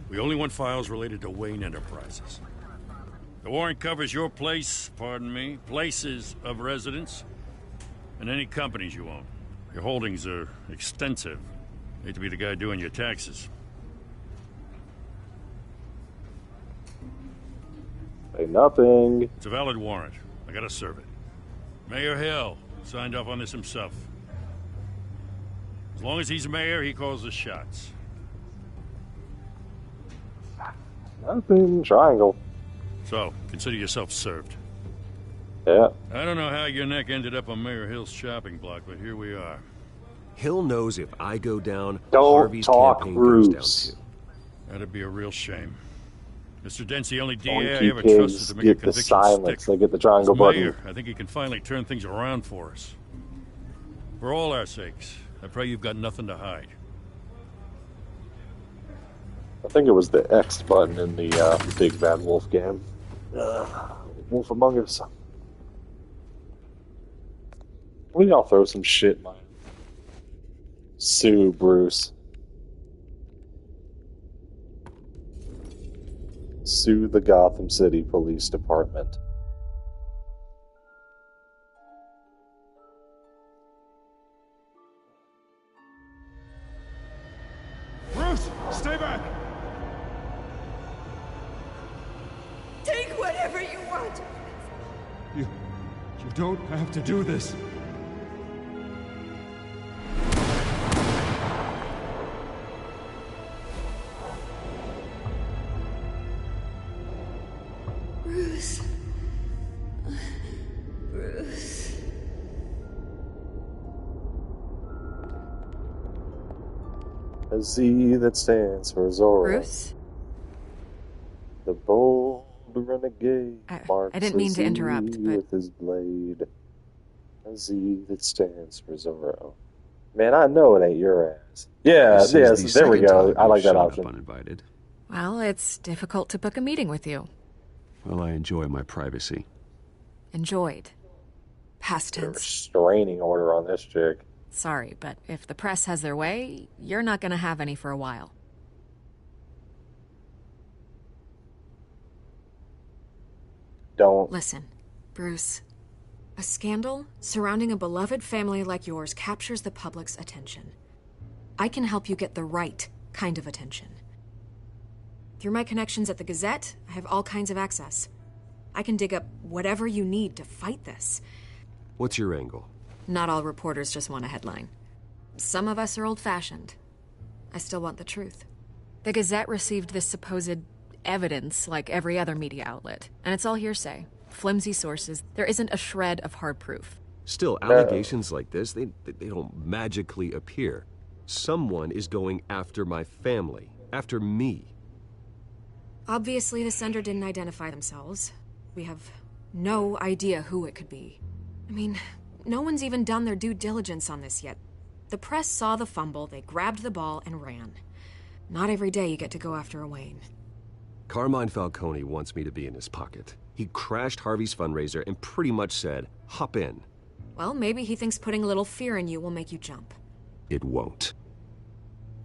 We only want files related to Wayne Enterprises. The warrant covers your place, pardon me, places of residence, and any companies you own. Your holdings are extensive. Hate to be the guy doing your taxes. Say nothing. It's a valid warrant. I gotta serve it. Mayor Hill signed off on this himself. As long as he's mayor, he calls the shots. Nothing. Triangle. So, consider yourself served. Yeah. I don't know how your neck ended up on Mayor Hill's shopping block, but here we are. Hill knows if I go down, Don't Harvey's talk, campaign Bruce. goes down too. That'd be a real shame. Mr. Dent's the only DA I Donkey ever trusted pigs to make a get the conviction silence. stick. They get the triangle As button. mayor, I think he can finally turn things around for us. For all our sakes, I pray you've got nothing to hide. I think it was the X button in the Big Bad Wolf game. Wolf Among Us. We all throw some shit, man. Sue Bruce. Sue the Gotham City Police Department. Bruce, stay back! Take whatever you want. You don't have to do this. Bruce. Bruce. A Z that stands for Zorro. Bruce? The bold renegade marks I didn't mean a to interrupt, Z but... with his blade. A Z that stands for Zorro. Man, I know it ain't your ass. Yeah, This is yes, the there we second go. time I like you've that shown up option. uninvited. Well, it's difficult to book a meeting with you. Well, I enjoy my privacy. Enjoyed. Past tense. Restraining order on this chick. Sorry, but if the press has their way, you're not gonna have any for a while. Don't. Listen, Bruce. A scandal surrounding a beloved family like yours captures the public's attention. I can help you get the right kind of attention. Through my connections at the Gazette, I have all kinds of access. I can dig up whatever you need to fight this. What's your angle? Not all reporters just want a headline. Some of us are old-fashioned. I still want the truth. The Gazette received this supposed evidence like every other media outlet, and it's all hearsay. Flimsy sources. There isn't a shred of hard proof. Still, allegations like this, they don't magically appear. Someone is going after my family, after me. Obviously, the sender didn't identify themselves. We have no idea who it could be. I mean, no one's even done their due diligence on this yet. The press saw the fumble, they grabbed the ball and ran. Not every day you get to go after a Wayne. Carmine Falcone wants me to be in his pocket. He crashed Harvey's fundraiser and pretty much said, hop in. Well, maybe he thinks putting a little fear in you will make you jump. It won't.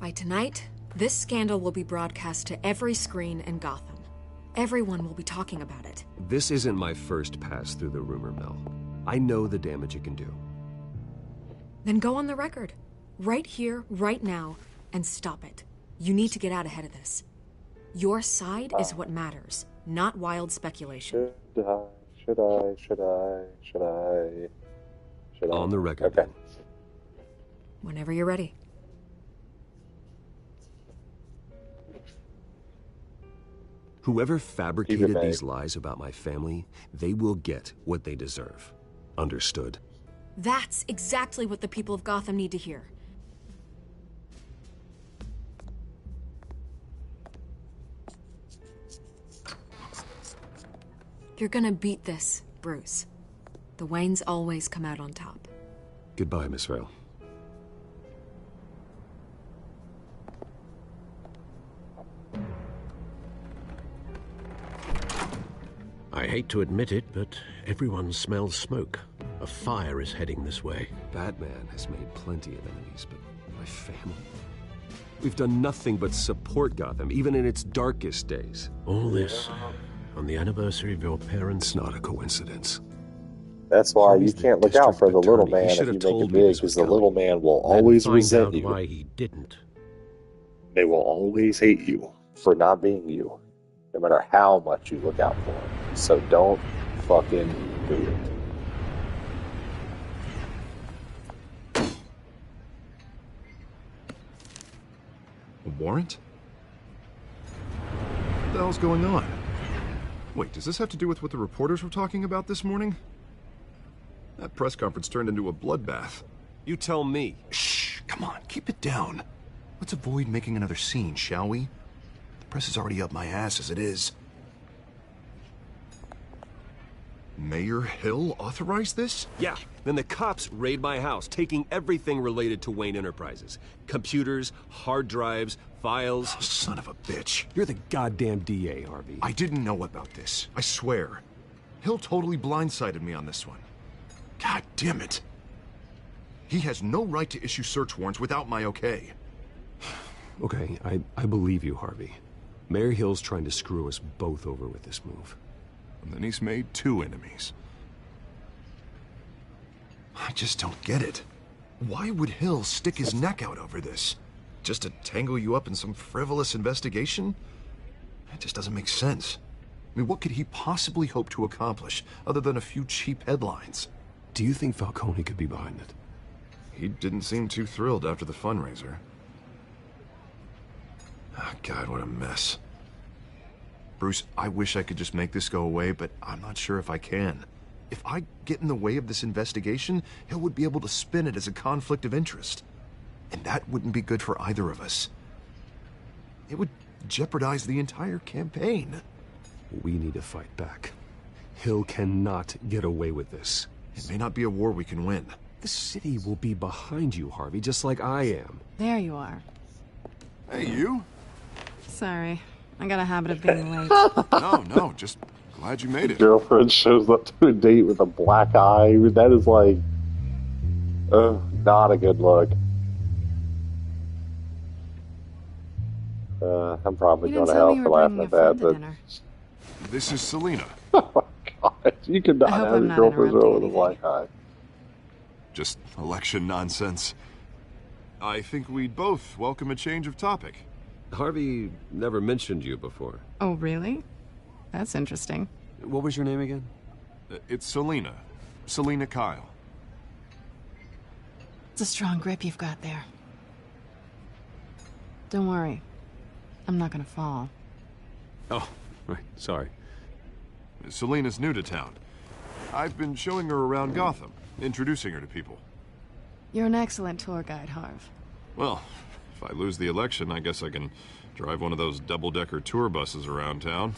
By tonight, this scandal will be broadcast to every screen in Gotham. Everyone will be talking about it. This isn't my first pass through the rumor mill. I know the damage it can do. Then go on the record. Right here, right now, and stop it. You need to get out ahead of this. Your side is what matters, not wild speculation. Should I? On the record. Okay. Whenever you're ready. Whoever fabricated these lies about my family, they will get what they deserve. Understood? That's exactly what the people of Gotham need to hear. You're gonna beat this, Bruce. The Waynes always come out on top. Goodbye, Miss Vale. I hate to admit it, but everyone smells smoke. A fire is heading this way. Batman has made plenty of enemies, but my family... We've done nothing but support Gotham, even in its darkest days. All this on the anniversary of your parents' It's not a coincidence. That's why you can't look out for the little man if you make it big, because the little man will always resent you. Why he didn't. They will always hate you for not being you, no matter how much you look out for them. So don't fucking do it. A warrant? What the hell's going on? Wait, does this have to do with what the reporters were talking about this morning? That press conference turned into a bloodbath. You tell me. Shh, come on, keep it down. Let's avoid making another scene, shall we? Press is already up my ass as it is. Mayor Hill authorized this? Yeah, then the cops raid my house, taking everything related to Wayne Enterprises. Computers, hard drives, files. Oh, son of a bitch. You're the goddamn DA, Harvey. I didn't know about this. I swear. Hill totally blindsided me on this one. God damn it. He has no right to issue search warrants without my okay. Okay, I believe you, Harvey. Mayor Hill's trying to screw us both over with this move. And then he's made 2 enemies. I just don't get it. Why would Hill stick his neck out over this? Just to tangle you up in some frivolous investigation? It just doesn't make sense. I mean, what could he possibly hope to accomplish other than a few cheap headlines? Do you think Falcone could be behind it? He didn't seem too thrilled after the fundraiser. Oh, God, what a mess. Bruce, I wish I could just make this go away, but I'm not sure if I can. If I get in the way of this investigation, Hill would be able to spin it as a conflict of interest. And that wouldn't be good for either of us. It would jeopardize the entire campaign. We need to fight back. Hill cannot get away with this. It may not be a war we can win. The city will be behind you, Harvey, just like I am. There you are. Hey, you? Sorry. I got a habit of being late. No, just glad you made it. Girlfriend shows up to a date with a black eye. That is like, not a good look. I'm probably going to hell for laughing at that, but... This is Selena. Oh my God, you could not have your girlfriend with a black eye. Just election nonsense. I think we'd both welcome a change of topic. Harvey never mentioned you before. Oh, really? That's interesting. What was your name again? It's Selena. Selena Kyle. It's a strong grip you've got there. Don't worry. I'm not gonna fall. Oh, right. Sorry. Selena's new to town. I've been showing her around Gotham, introducing her to people. You're an excellent tour guide, Harv. Well, if I lose the election, I guess I can drive one of those double-decker tour buses around town.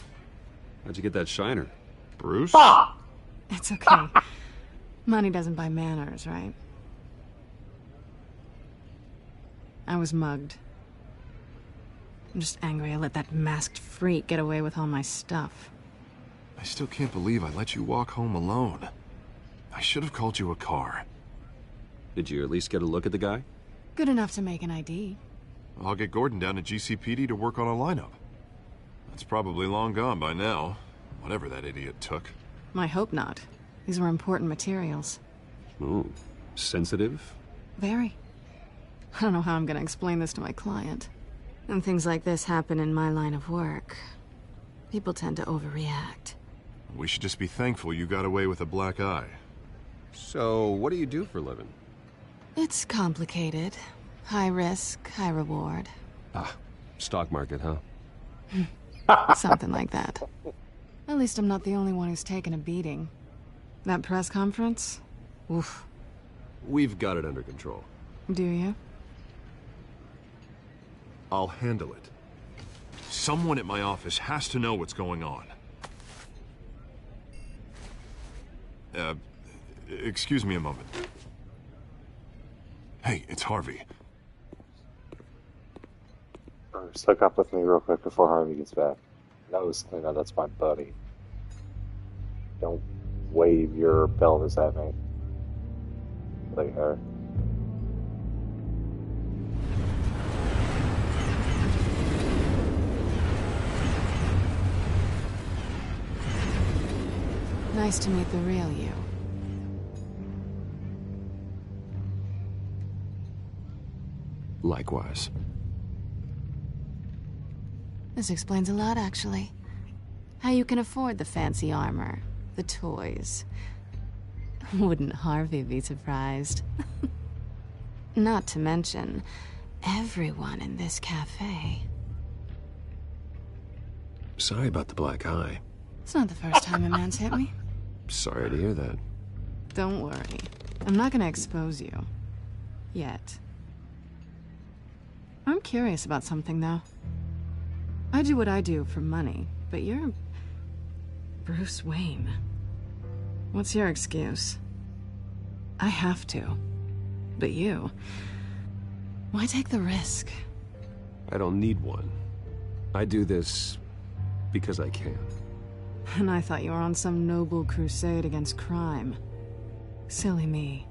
How'd you get that shiner? Bruce? Ah! It's okay. Money doesn't buy manners, right? I was mugged. I'm just angry I let that masked freak get away with all my stuff. I still can't believe I let you walk home alone. I should have called you a car. Did you at least get a look at the guy? Good enough to make an ID. I'll get Gordon down to GCPD to work on a lineup. That's probably long gone by now, whatever that idiot took. I hope not. These were important materials. Ooh, sensitive? Very. I don't know how I'm gonna explain this to my client. When things like this happen in my line of work, people tend to overreact. We should just be thankful you got away with a black eye. So, what do you do for a living? It's complicated. High risk, high reward. Ah, stock market, huh? Something like that. At least I'm not the only one who's taken a beating. That press conference? Oof. We've got it under control. Do you? I'll handle it. Someone at my office has to know what's going on. Excuse me a moment. Hey, it's Harvey. Bruce, hook up with me real quick before Harvey gets back. No, Selena, that's my buddy. Don't wave your pelvis at me. Like her. Nice to meet the real you. Likewise. This explains a lot, actually. How you can afford the fancy armor, the toys. Wouldn't Harvey be surprised? Not to mention, everyone in this cafe. Sorry about the black eye. It's not the first time a man's hit me. Sorry to hear that. Don't worry. I'm not gonna expose you. Yet. I'm curious about something, though. I do what I do for money, but you're Bruce Wayne. What's your excuse? I have to. But you... why take the risk? I don't need one. I do this because I can. And I thought you were on some noble crusade against crime. Silly me.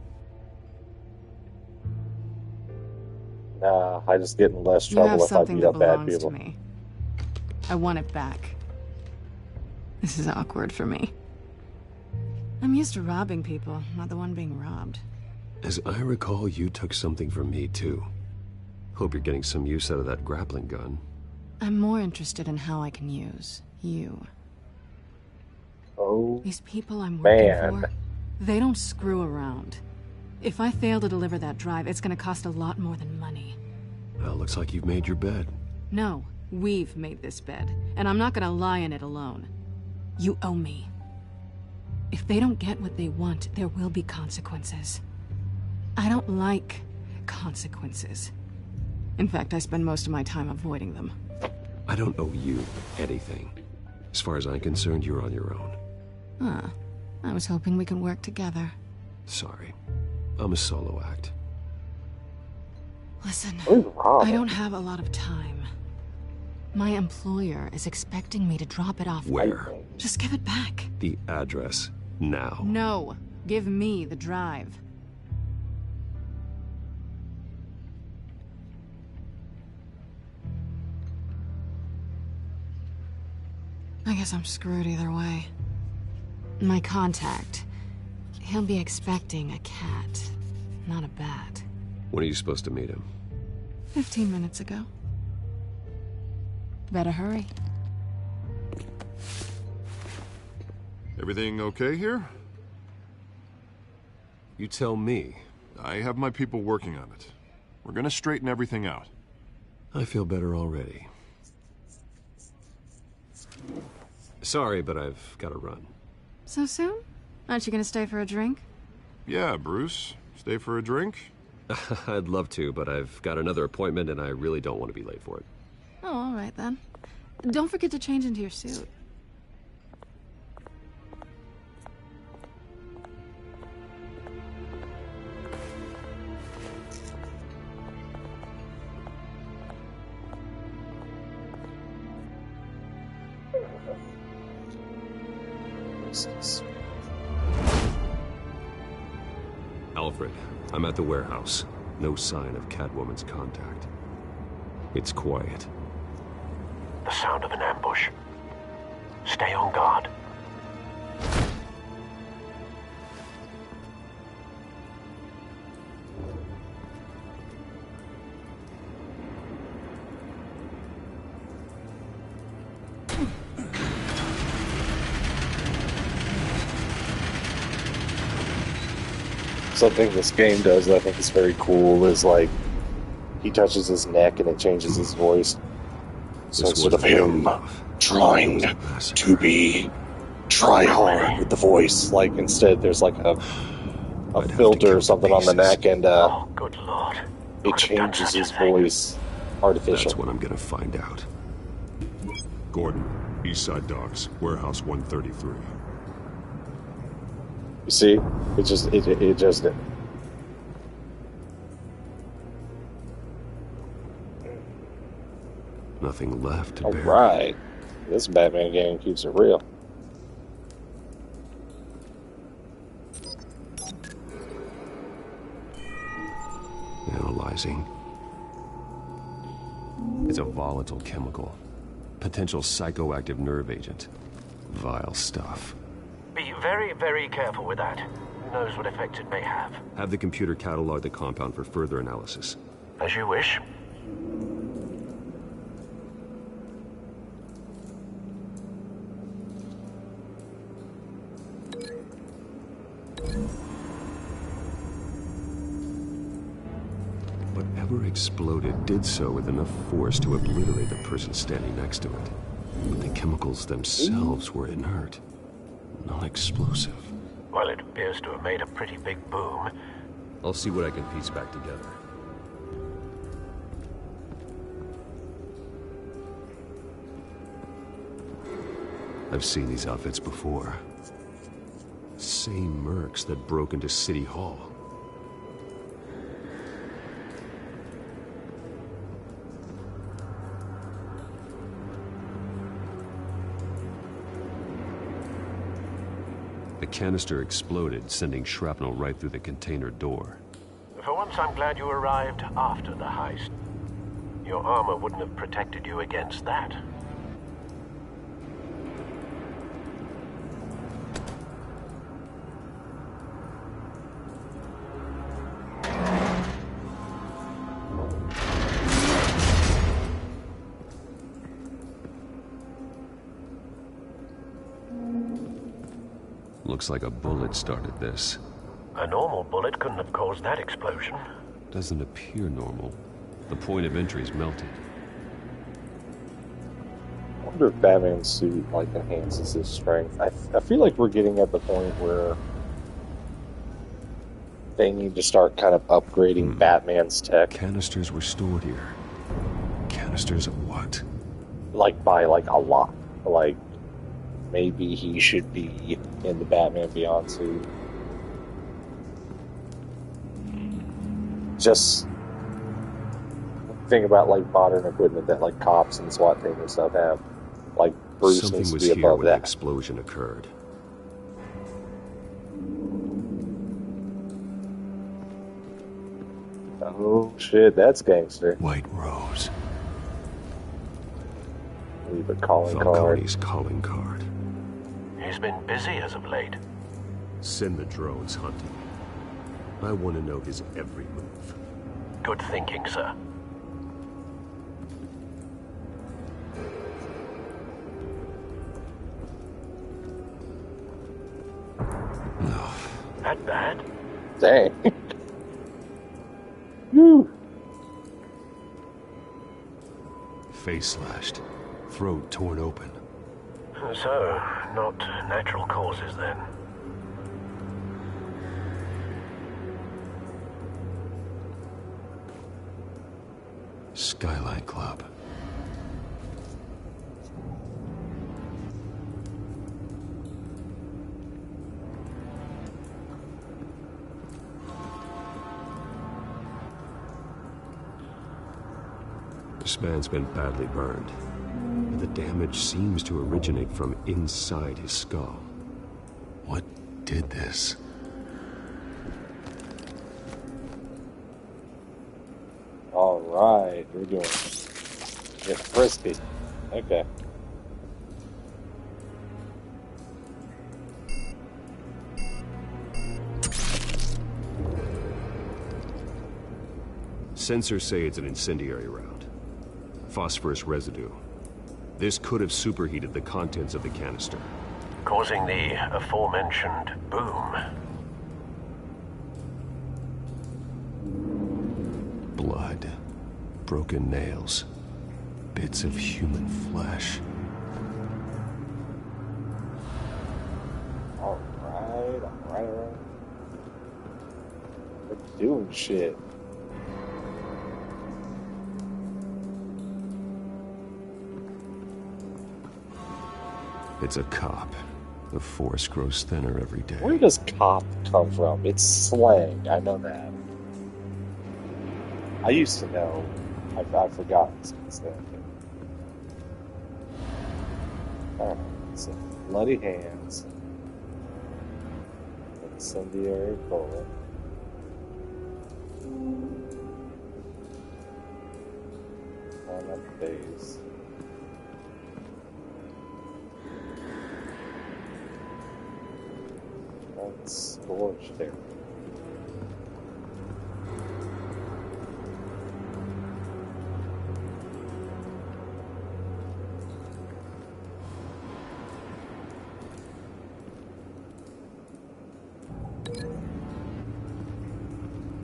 Nah, I just get in less You have trouble if I something beat that up bad belongs people. to me. I want it back. This is awkward for me. I'm used to robbing people, not the one being robbed. As I recall, you took something from me, too. Hope you're getting some use out of that grappling gun. I'm more interested in how I can use you. Oh, these people I'm working man. for, they don't screw around. If I fail to deliver that drive, it's gonna cost a lot more than money. Well, looks like you've made your bed. No, we've made this bed, and I'm not gonna lie in it alone. You owe me. If they don't get what they want, there will be consequences. I don't like consequences. In fact, I spend most of my time avoiding them. I don't owe you anything. As far as I'm concerned, you're on your own. Huh. I was hoping we could work together. Sorry. I'm a solo act. Listen, Where's Rob? I don't have a lot of time. My employer is expecting me to drop it off. Where? Just give it back. The address. Now. No. Give me the drive. I guess I'm screwed either way. My contact. He'll be expecting a cat, not a bat. When are you supposed to meet him? 15 minutes ago. Better hurry. Everything okay here? You tell me. I have my people working on it. We're gonna straighten everything out. I feel better already. Sorry, but I've got to run. So soon? Aren't you gonna stay for a drink? Yeah, Bruce. Stay for a drink? I'd love to, but I've got another appointment and I really don't want to be late for it. Oh, all right then. Don't forget to change into your suit. Alfred, I'm at the warehouse. No sign of Catwoman's contact. It's quiet. The sound of an ambush. Stay on guard. Something this game does that I think is very cool is like he touches his neck and it changes his voice. So instead of him trying to be try hard with the voice, like instead there's like a filter or something on the neck and Good Lord. it changes his voice artificial. That's what I'm gonna find out. Gordon, Eastside Docks, Warehouse 133. You see? It just Nothing left to bear. Alright. This Batman game keeps it real. Analyzing. It's a volatile chemical. Potential psychoactive nerve agent. Vile stuff. Be very, very careful with that. Who knows what effect it may have. Have the computer catalog the compound for further analysis. As you wish. Whatever exploded did so with enough force to obliterate the person standing next to it. But the chemicals themselves were inert, non-explosive. Well, it appears to have made a pretty big boom. I'll see what I can piece back together. I've seen these outfits before. Same mercs that broke into City Hall. The canister exploded, sending shrapnel right through the container door. For once, I'm glad you arrived after the heist. Your armor wouldn't have protected you against that. Looks like a bullet started this. A normal bullet couldn't have caused that explosion. Doesn't appear normal. The point of entry's melted. I wonder if Batman's suit like enhances his strength. I feel like we're getting at the point where they need to start kind of upgrading Batman's tech. Canisters were stored here. Canisters of what? Like by like a lot. Like maybe he should be in the Batman Beyond suit. Just think about like modern equipment that like cops and SWAT teams and stuff have. Like Bruce Something needs to was be here above when the that. explosion occurred. Oh shit, that's gangster. White Rose. Leave a calling card. Falcone's calling card. He's been busy as of late. Send the drones hunting. I want to know his every move. Good thinking, sir. No. That bad? Dang. Woo. Face slashed. Throat torn open. So, not natural causes then. Skyline Club. This man's been badly burned. The damage seems to originate from inside his skull. What did this? All right, we're doing get frisky. Okay. Sensors say it's an incendiary round. Phosphorus residue. This could have superheated the contents of the canister, causing the aforementioned boom. Blood, broken nails, bits of human flesh. All right. We're doing shit. It's a cop. The force grows thinner every day. Where does cop come from? It's slang. I know that. I used to know. I've forgotten since then. Alright, so bloody hands. Incendiary bullet. On up base. Scorched there.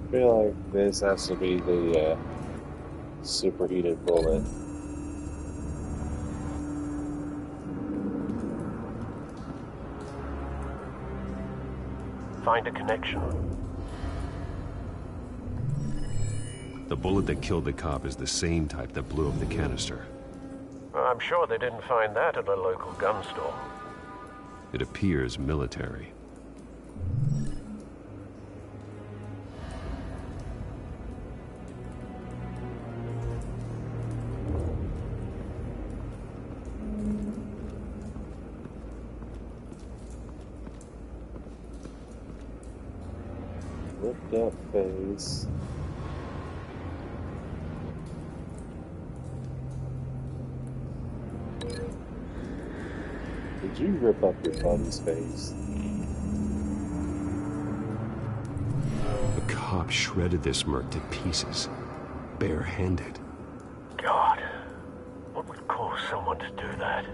I feel like this has to be the superheated bullet. Find a connection. The bullet that killed the cop is the same type that blew up the canister. I'm sure they didn't find that at a local gun store. It appears military. Rip that face. Did you rip up your buddy's face? The cop shredded this merc to pieces, barehanded. God, what would cause someone to do that?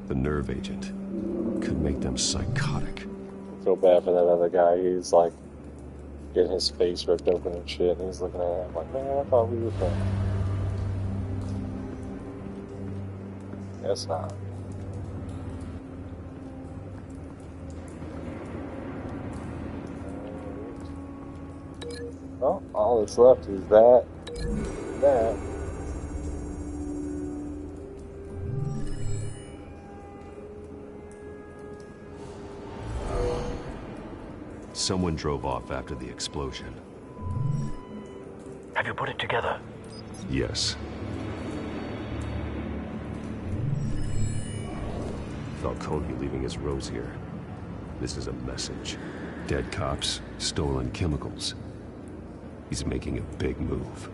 The nerve agent could make them psychotic. I feel bad for that other guy. He's like getting his face ripped open and shit, and he's looking at it like, man, I thought we were friends. Guess not. Well, all that's left is that. Someone drove off after the explosion. Have you put it together? Yes. Falcone leaving his rose here. This is a message. Dead cops, stolen chemicals. He's making a big move.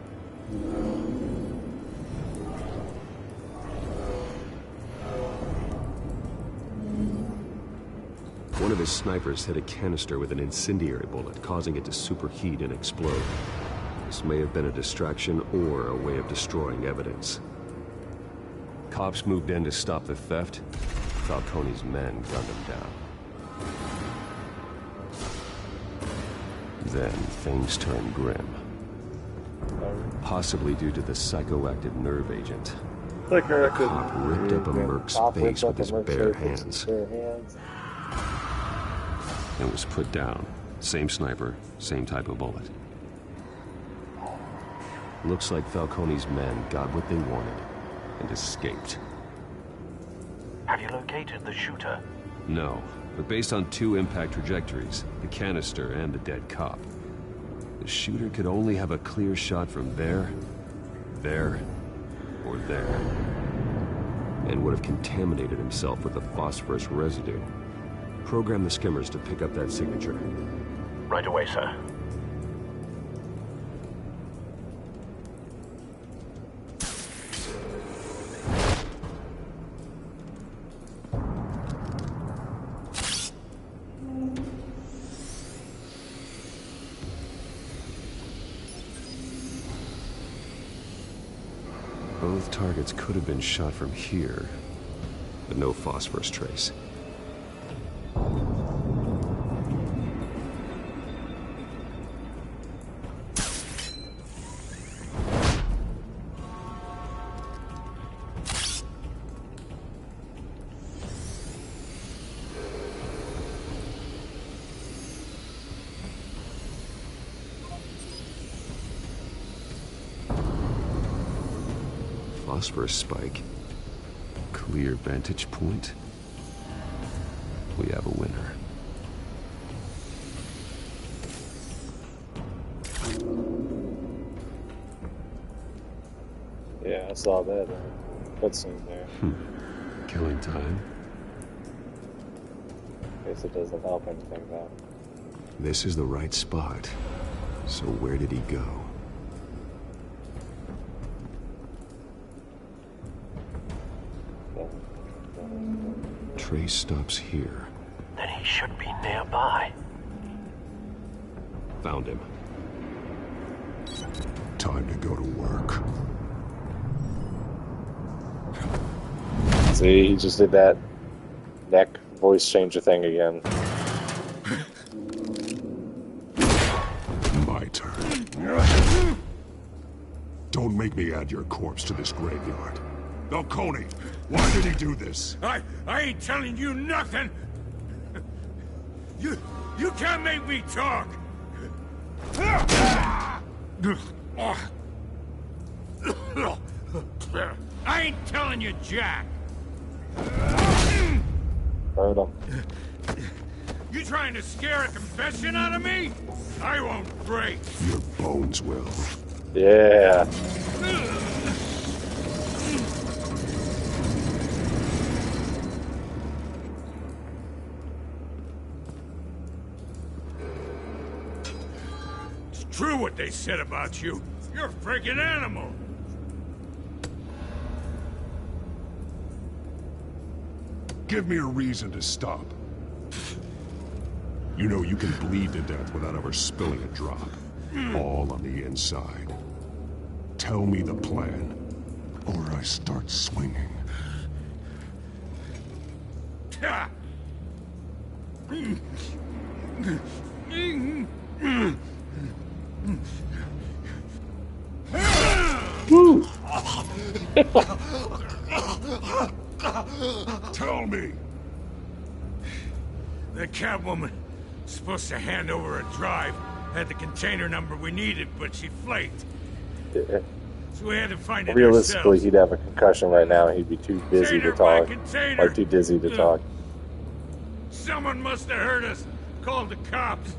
One of his snipers hit a canister with an incendiary bullet, causing it to superheat and explode. This may have been a distraction or a way of destroying evidence. Cops moved in to stop the theft. Falcone's men gunned him down. Then things turned grim. Possibly due to the psychoactive nerve agent. The cop ripped up a merc's face with his bare hands. And was put down. Same sniper, same type of bullet. Looks like Falcone's men got what they wanted and escaped. Have you located the shooter? No, but based on two impact trajectories, the canister and the dead cop, the shooter could only have a clear shot from there, or there, and would have contaminated himself with the phosphorus residue. Program the skimmers to pick up that signature. Right away, sir. Both targets could have been shot from here, but no phosphorus trace. Phosphorus spike. Clear vantage point. We have a winner. Yeah, I saw that cutscene there. Killing time. Guess it doesn't help anything though. This is the right spot. So where did he go? Trace stops here. Then he should be nearby. Found him. Time to go to work. See, he just did that neck voice changer thing again. My turn. Don't make me add your corpse to this graveyard. Falcone, why did he do this? I ain't telling you nothing. You can't make me talk. I ain't telling you, Jack. Hurt him. You trying to scare a confession out of me? I won't break. Your bones will. Yeah. It's true what they said about you. You're a freaking animal. Give me a reason to stop. You know you can bleed to death without ever spilling a drop. All on the inside. Tell me the plan, or I start swinging. Woo! Tell me. The Catwoman supposed to hand over a drive. Had the container number we needed, but she flaked. Yeah. So we had to find it Realistically, ourselves. he'd have a concussion right now. He'd be too busy to talk. Container. Or too dizzy to talk. Someone must have heard us. Called the cops.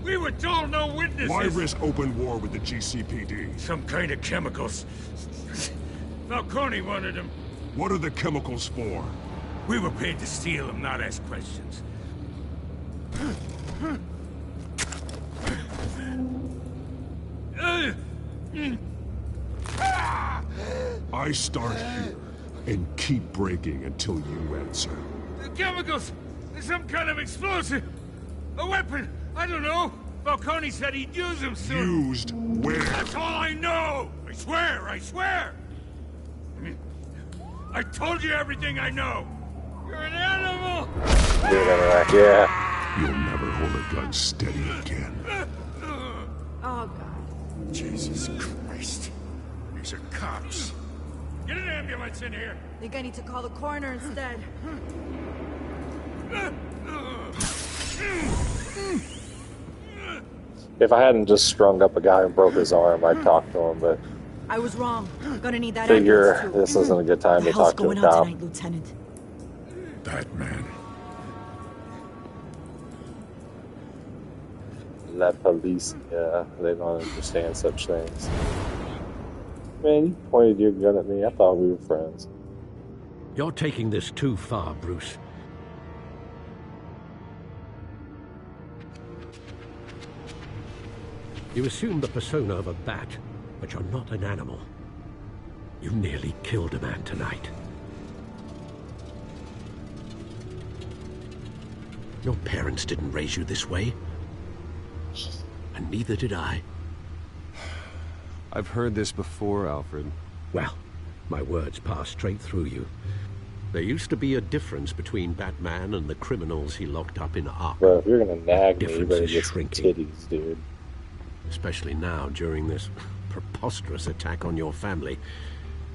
We were told no witnesses. Why risk open war with the GCPD? Some kind of chemicals. Falcone wanted them. What are the chemicals for? We were paid to steal them, not ask questions. I start here and keep breaking until you answer. The chemicals! Some kind of explosive! A weapon! I don't know! Falcone said he'd use them soon. Used where? That's all I know! I swear! I swear! I told you everything I know! You're an animal! Yeah. You'll never hold a gun steady again. Oh, God. Jesus Christ. These are cops. Get an ambulance in here! Think I need to call the coroner instead. If I hadn't just strung up a guy and broke his arm, I'd talk to him, but I was wrong. Gonna need that figure ambulance, this isn't a good time to talk to a What's going cop. on tonight, Lieutenant? Batman. La police, yeah, they don't understand such things. Man, you pointed your gun at me. I thought we were friends. You're taking this too far, Bruce. You assume the persona of a bat, but you're not an animal. You nearly killed a man tonight. Your parents didn't raise you this way. And neither did I. I've heard this before, Alfred. Well, my words pass straight through you. There used to be a difference between Batman and the criminals he locked up in Arkham. Bro, if you're gonna nag me, you Difference better is get some shrinking. titties, dude. Especially now, during this preposterous attack on your family.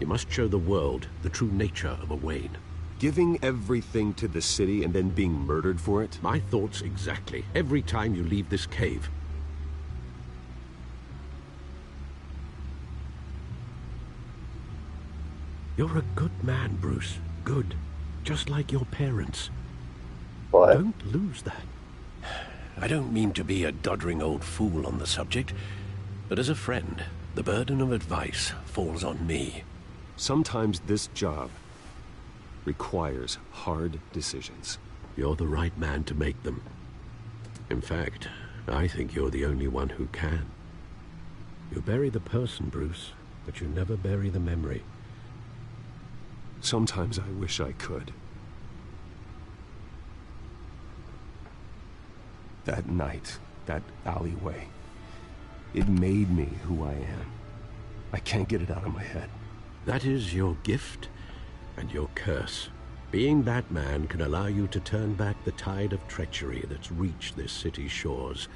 You must show the world the true nature of a Wayne. Giving everything to the city and then being murdered for it? My thoughts exactly. Every time you leave this cave. You're a good man, Bruce. Good. Just like your parents. What? Don't lose that. I don't mean to be a doddering old fool on the subject, but as a friend, the burden of advice falls on me. Sometimes this job requires hard decisions. You're the right man to make them. In fact, I think you're the only one who can. You bury the person, Bruce, but you never bury the memory. Sometimes I wish I could. That night, that alleyway, it made me who I am. I can't get it out of my head. That is your gift and your curse. Being Batman can allow you to turn back the tide of treachery that's reached this city's shores,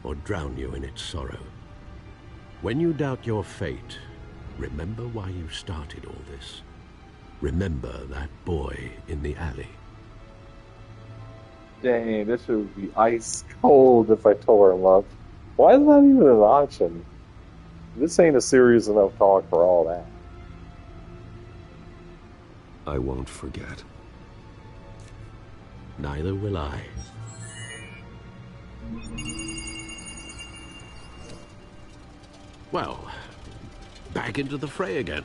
or drown you in its sorrow. When you doubt your fate, remember why you started all this. Remember that boy in the alley. Dang, this would be ice cold if I tore him up. Why is that even an option? This ain't a serious enough talk for all that. I won't forget. Neither will I. Well, back into the fray again.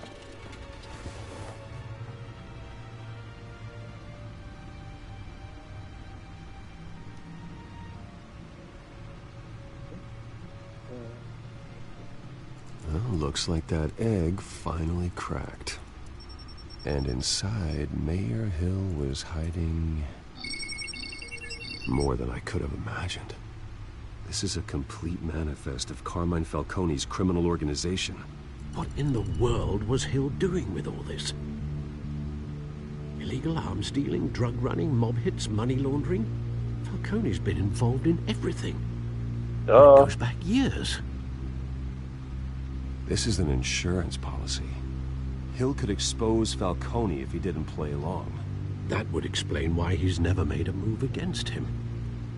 Well, looks like that egg finally cracked. And inside, Mayor Hill was hiding more than I could have imagined. This is a complete manifest of Carmine Falcone's criminal organization. What in the world was Hill doing with all this? Illegal arms dealing, drug running, mob hits, money laundering? Falcone's been involved in everything. It goes back years. This is an insurance policy. Hill could expose Falcone if he didn't play along. That would explain why he's never made a move against him.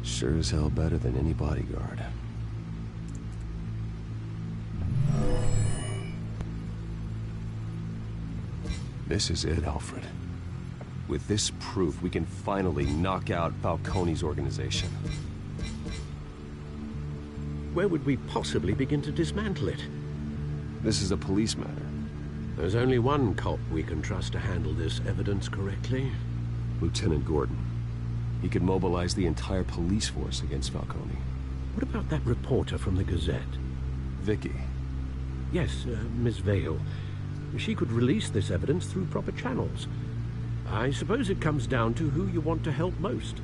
Sure as hell better than any bodyguard. This is it, Alfred. With this proof, we can finally knock out Falcone's organization. Where would we possibly begin to dismantle it? This is a police matter. There's only one cop we can trust to handle this evidence correctly. Lieutenant Gordon. He could mobilize the entire police force against Falcone. What about that reporter from the Gazette? Vicky. Yes, Miss Vale. She could release this evidence through proper channels. I suppose it comes down to who you want to help most.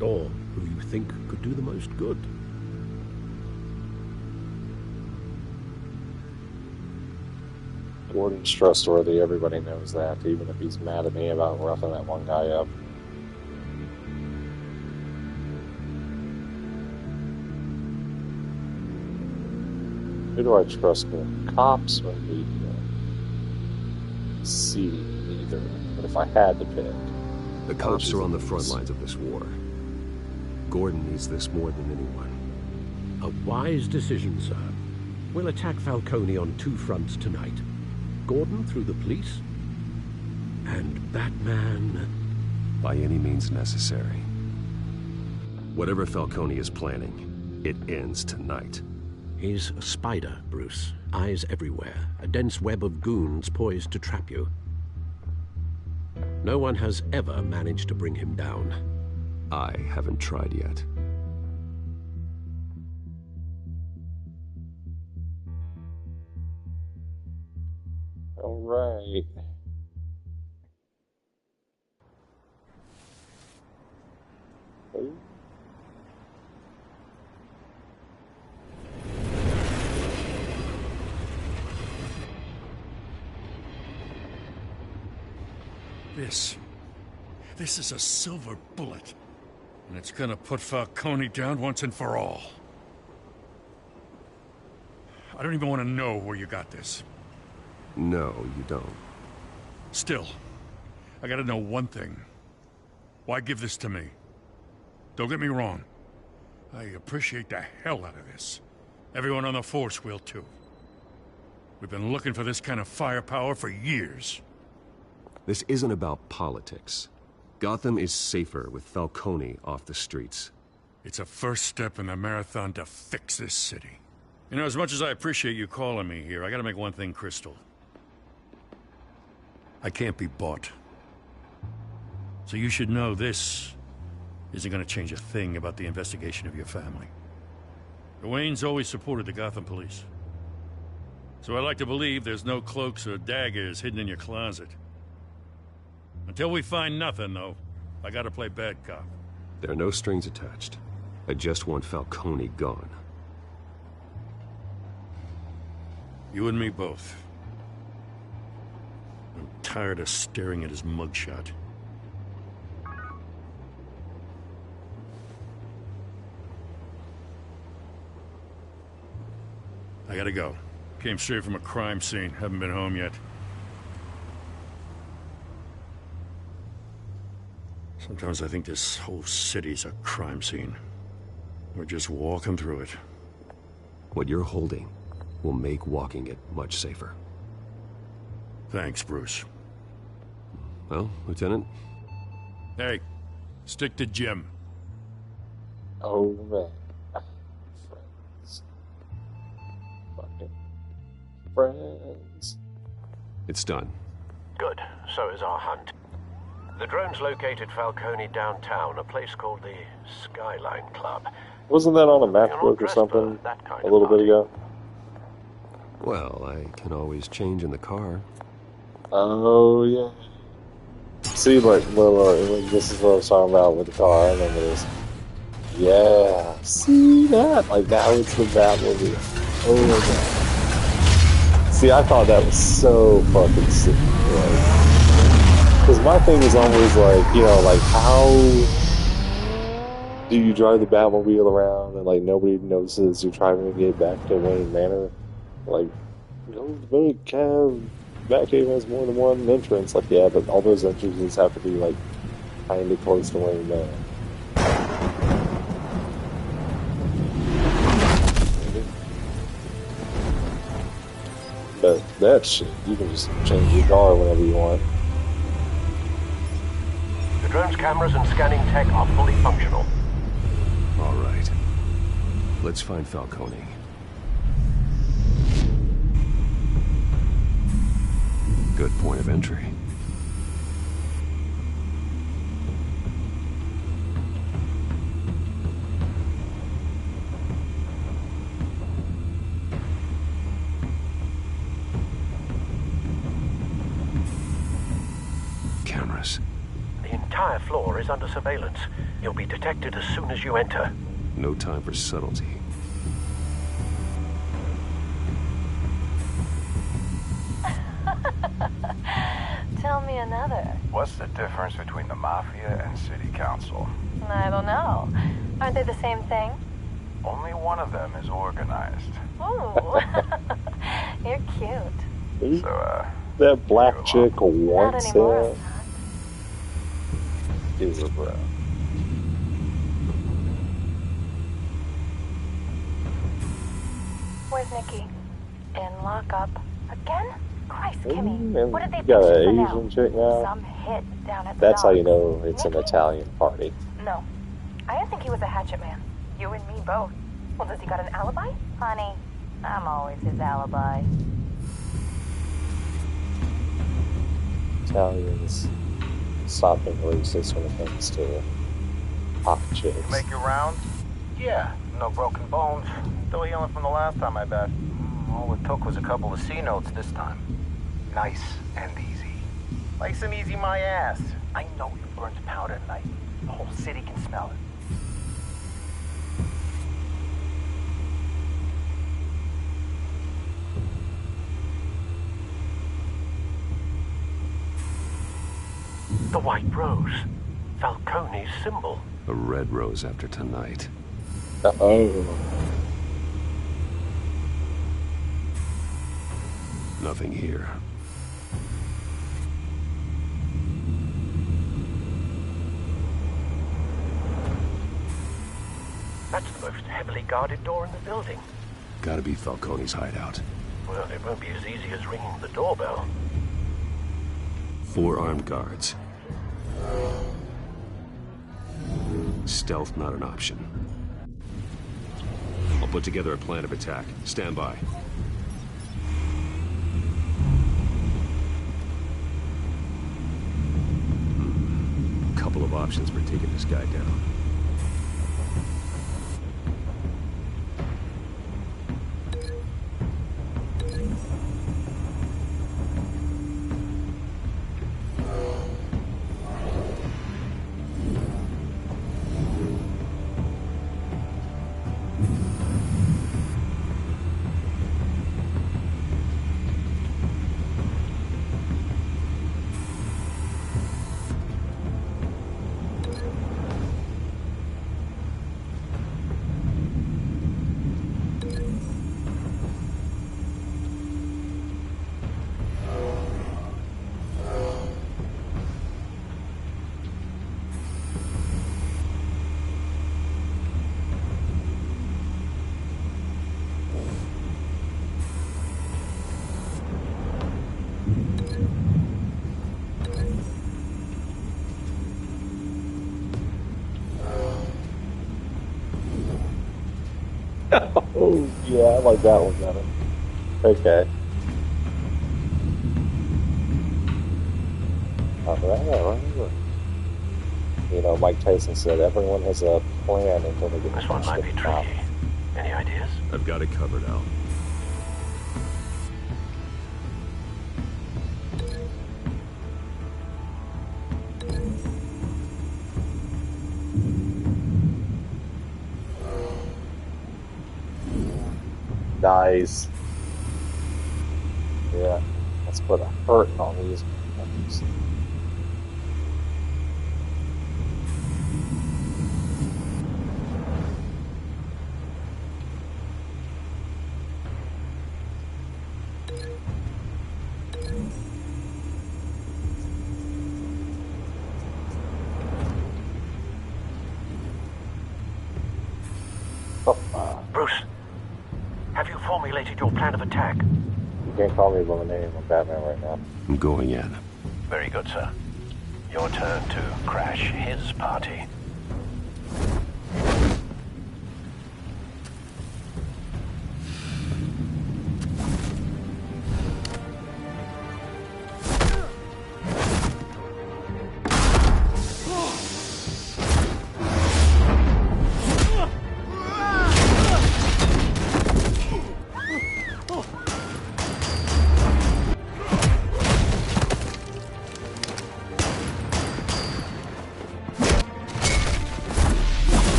Or who you think could do the most good. Gordon's trustworthy, everybody knows that, even if he's mad at me about roughing that one guy up. Who do I trust more, cops or media? See, neither. But if I had to pick... The cops are on the front lines of this war. Gordon needs this more than anyone. A wise decision, sir. We'll attack Falcone on two fronts tonight. Gordon through the police, and Batman... by any means necessary. Whatever Falcone is planning, it ends tonight. He's a spider, Bruce. Eyes everywhere. A dense web of goons poised to trap you. No one has ever managed to bring him down. I haven't tried yet. All right. Oh. This is a silver bullet. And it's gonna put Falcone down once and for all. I don't even want to know where you got this. No, you don't. Still, I gotta know one thing. Why give this to me? Don't get me wrong. I appreciate the hell out of this. Everyone on the force will too. We've been looking for this kind of firepower for years. This isn't about politics. Gotham is safer with Falcone off the streets. It's a first step in the marathon to fix this city. You know, as much as I appreciate you calling me here, I gotta make one thing crystal. I can't be bought. So you should know this isn't gonna change a thing about the investigation of your family. The Waynes always supported the Gotham police. So I like to believe there's no cloaks or daggers hidden in your closet. Until we find nothing, though, I gotta play bad cop. There are no strings attached. I just want Falcone gone. You and me both. I'm tired of staring at his mugshot. I gotta go. Came straight from a crime scene. Haven't been home yet. Sometimes I think this whole city's a crime scene. We're just walking through it. What you're holding will make walking it much safer. Thanks, Bruce. Well, Lieutenant? Hey, Stick to Jim. Oh, man. Friends. Fucking friends. It's done. Good. So is our hunt. The drone's located Falcone downtown, a place called the Skyline Club. Wasn't that on a matchbook or something a little bit ago? Well, I can always change in the car. Oh, yeah. See, like, this is what I was talking about with the car. I remember this. Yeah. See that? Like, now it's the Batmobile. Oh, my God. See, I thought that was so fucking sick. Because my thing is always like, you know, like, how do you drive the Batmobile around and, like, nobody notices you're driving to get back to Wayne Manor? Like, you know, the Batcave has more than one entrance. Like, yeah, but all those entrances have to be, like, kind of close to Wayne Manor. But that shit, you can just change your car whenever you want. The drone's cameras and scanning tech are fully functional. All right. Let's find Falcone. Good point of entry. Cameras. The entire floor is under surveillance. You'll be detected as soon as you enter. No time for subtlety. Tell me another. What's the difference between the Mafia and City Council? I don't know. Aren't they the same thing? Only one of them is organized. Ooh. You're cute. So, that black chick wants anymore. it. Is a bro. Where's Nikki? In lockup. Again? Christ, Ooh, Kimmy. What did they you got think an she's Asian chick now? Some hit down at the That's how you docks. know it's Nikki? an Italian party. No. I didn't think he was a hatchet man. You and me both. Well, does he got an alibi? Honey, I'm always his alibi. Italians stop being racist when it comes to hot chicks. you make your rounds? Yeah, no broken bones. Still healing from the last time, I bet. All it took was a couple of C notes this time. Nice and easy. Nice and easy, my ass. I know you burned powder tonight. The whole city can smell it. The white rose. Falcone's symbol. A red rose after tonight. Uh-oh. Nothing here. That's the most heavily guarded door in the building. Gotta be Falcone's hideout. Well, it won't be as easy as ringing the doorbell. 4 armed guards. Stealth not an option. I'll put together a plan of attack. Stand by. Couple of options for taking this guy down. Oh, yeah, I like that one better. Okay. Alright. You know, Mike Tyson said everyone has a plan until they get This one might be tricky. Any ideas? I've got it covered, Al. Nice. Yeah, let's put a hurt on these ones. Bruce, have you formulated your plan of attack? You can't call me by my name. I'm Batman right now. I'm going in. Very good, sir. Your turn to crash his party.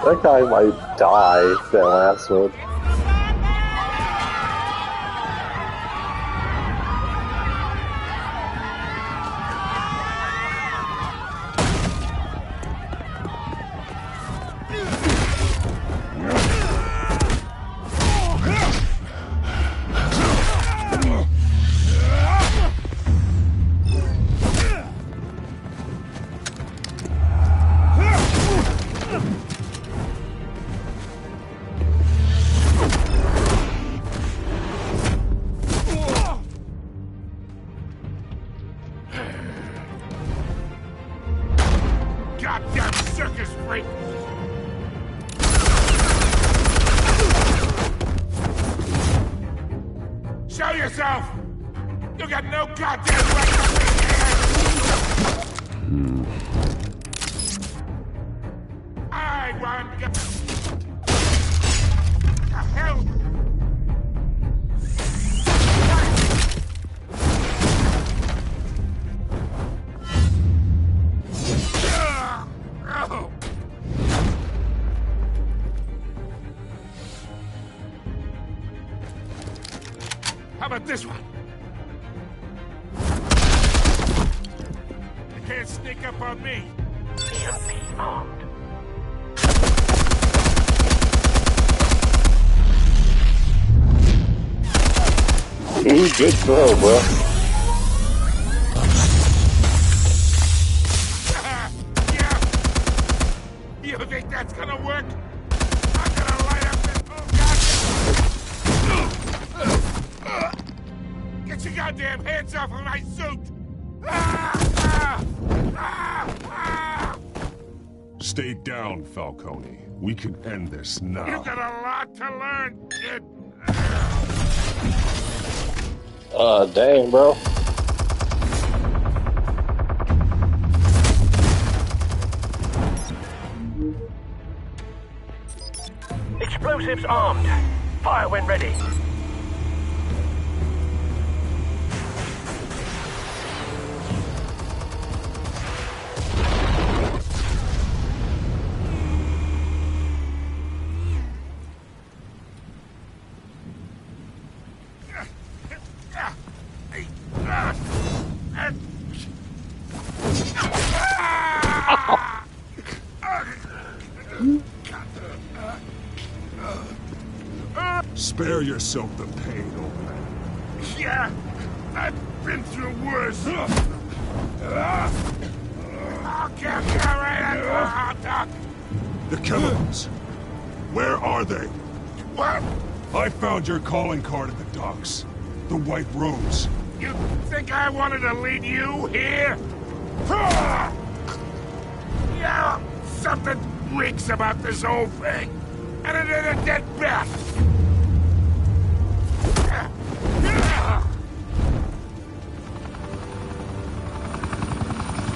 That guy might die, that last one. Goddamn circus freak! Show yourself! You got no goddamn right to be here! I want the hell! How about this one? You can't sneak up on me. EMP armed. Ooh, good throw, bro. Yeah. You think that's gonna work? I'm gonna light up this whole goddamn... Get your goddamn hands off of my suit! Stay down, Falcone. We can end this now. You got a lot to learn, kid. Dang, bro. Explosives armed. Fire when ready. Spare yourself the pain, old man. Yeah, I've been through worse. I'll get you right at the hot dog. The chemicals. Where are they? What? I found your calling card at the docks. The White Rose. You think I wanted to lead you here? Yeah, something reeks about this whole thing. And it ain't a dead bat.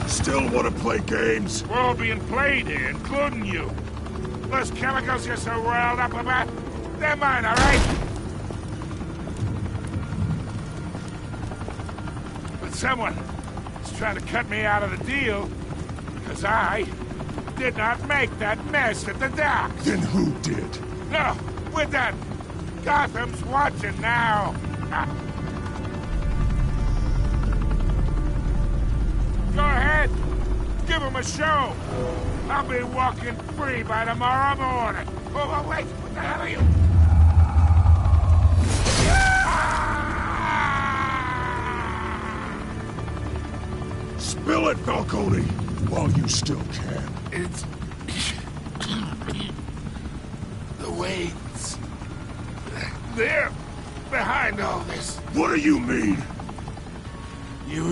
Still want to play games? We're all being played here, including you. Those chemicals you're so riled up about, they're mine, all right? But someone is trying to cut me out of the deal, because I did not make that mess at the docks. Then who did? No, we're done. Gotham's watching now. Go ahead. Give him a show. I'll be walking free by tomorrow morning. Oh, wait. What the hell are you? Spill it, Falcone, while you still can. It's... the Waynes. They're behind all this. What do you mean? You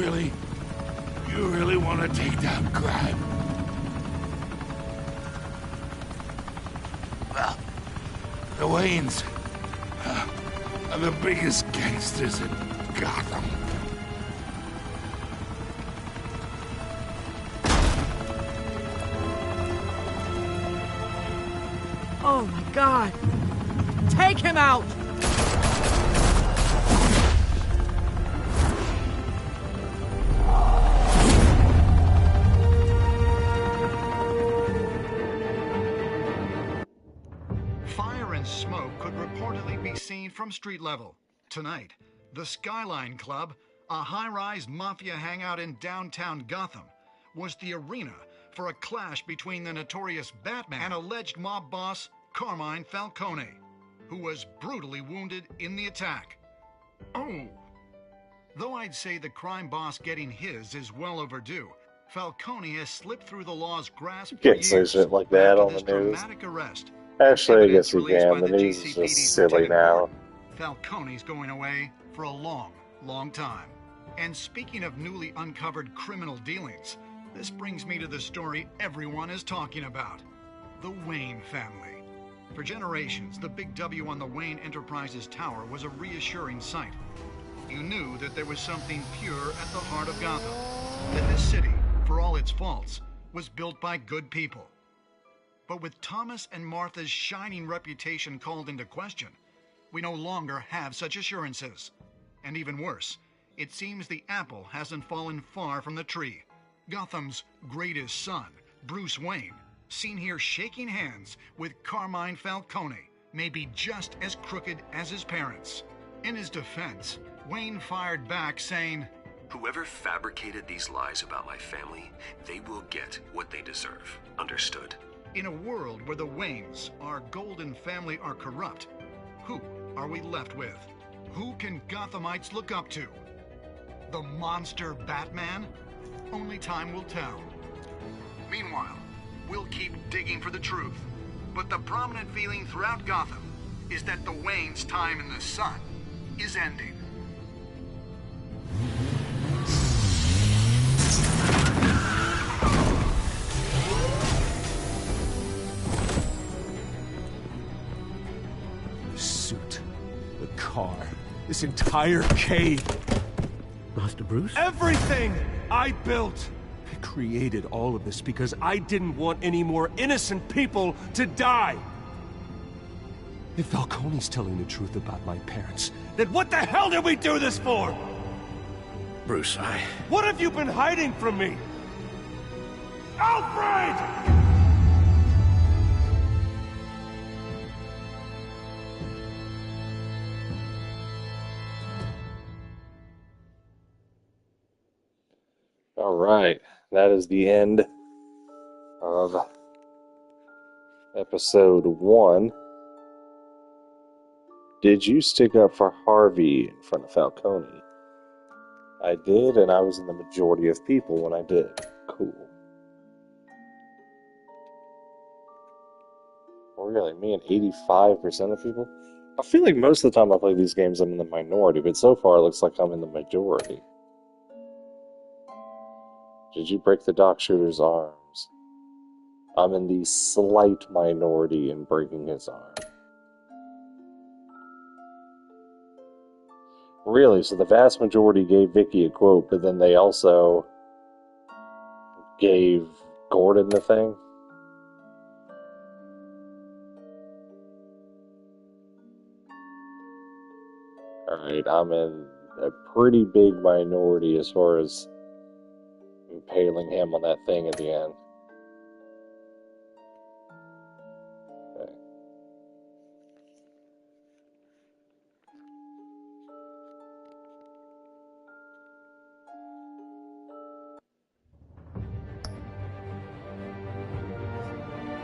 really want to take down crime? Well, the Waynes are the biggest gangsters in Gotham. Oh my God! Take him out! Fire and smoke could reportedly be seen from street level. Tonight, the Skyline Club, a high-rise mafia hangout in downtown Gotham, was the arena for a clash between the notorious Batman and alleged mob boss Carmine Falcone, who was brutally wounded in the attack. Oh! Though I'd say the crime boss getting his is well overdue, Falcone has slipped through the law's grasp for Can't say years shit like that on the news. dramatic arrest. Actually, I guess you can. The news is just silly now. Falcone's going away for a long, long time. And speaking of newly uncovered criminal dealings, this brings me to the story everyone is talking about. The Wayne family. For generations, the big W on the Wayne Enterprises Tower was a reassuring sight. You knew that there was something pure at the heart of Gotham. That this city, for all its faults, was built by good people. But with Thomas and Martha's shining reputation called into question, we no longer have such assurances. And even worse, it seems the apple hasn't fallen far from the tree. Gotham's greatest son, Bruce Wayne, seen here shaking hands with Carmine Falcone, may be just as crooked as his parents. In his defense, Wayne fired back saying, "Whoever fabricated these lies about my family, they will get what they deserve. Understood?" In a world where the Waynes, our golden family, are corrupt, who are we left with? Who can Gothamites look up to? The monster Batman? Only time will tell. Meanwhile, we'll keep digging for the truth. But the prominent feeling throughout Gotham is that the Waynes' time in the sun is ending. The suit, the car, this entire cave. Master Bruce? Everything I built! I created all of this because I didn't want any more innocent people to die! If Falcone's telling the truth about my parents, then what the hell did we do this for? Bruce, What have you been hiding from me? Alfred! Alright, that is the end of episode 1. Did you stick up for Harvey in front of Falcone? I did, and I was in the majority of people when I did. Cool. Or really, me and 85% of people? I feel like most of the time I play these games I'm in the minority, but so far it looks like I'm in the majority. Did you break the dock shooter's arms? I'm in the slight minority in breaking his arm. Really? So the vast majority gave Vicky a quote, but then they also gave Gordon the thing? Alright, I'm in a pretty big minority as far as impaling him on that thing at the end. Okay.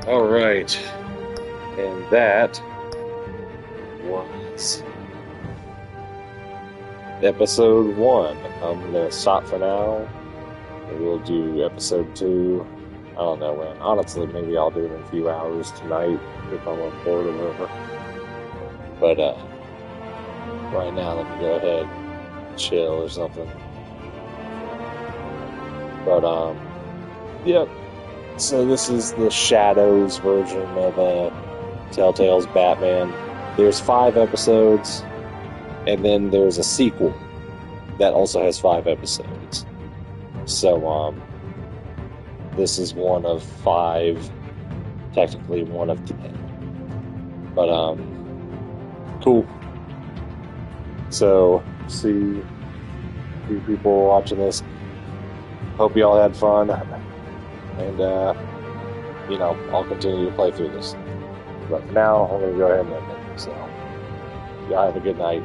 Alright. And that was episode 1. I'm going to stop for now. We'll do episode 2. I don't know when. Honestly, maybe I'll do it in a few hours tonight if I'm on board or whatever. But, right now, let me go ahead and chill or something. But, yep. So this is the Shadows version of, Telltale's Batman. There's 5 episodes, and then there's a sequel that also has 5 episodes. So, this is one of 5, technically one of 10. But, cool. So, see a few people watching this. Hope you all had fun. And, you know, I'll continue to play through this. But for now, I'm going to go ahead and end it. So, y'all have a good night.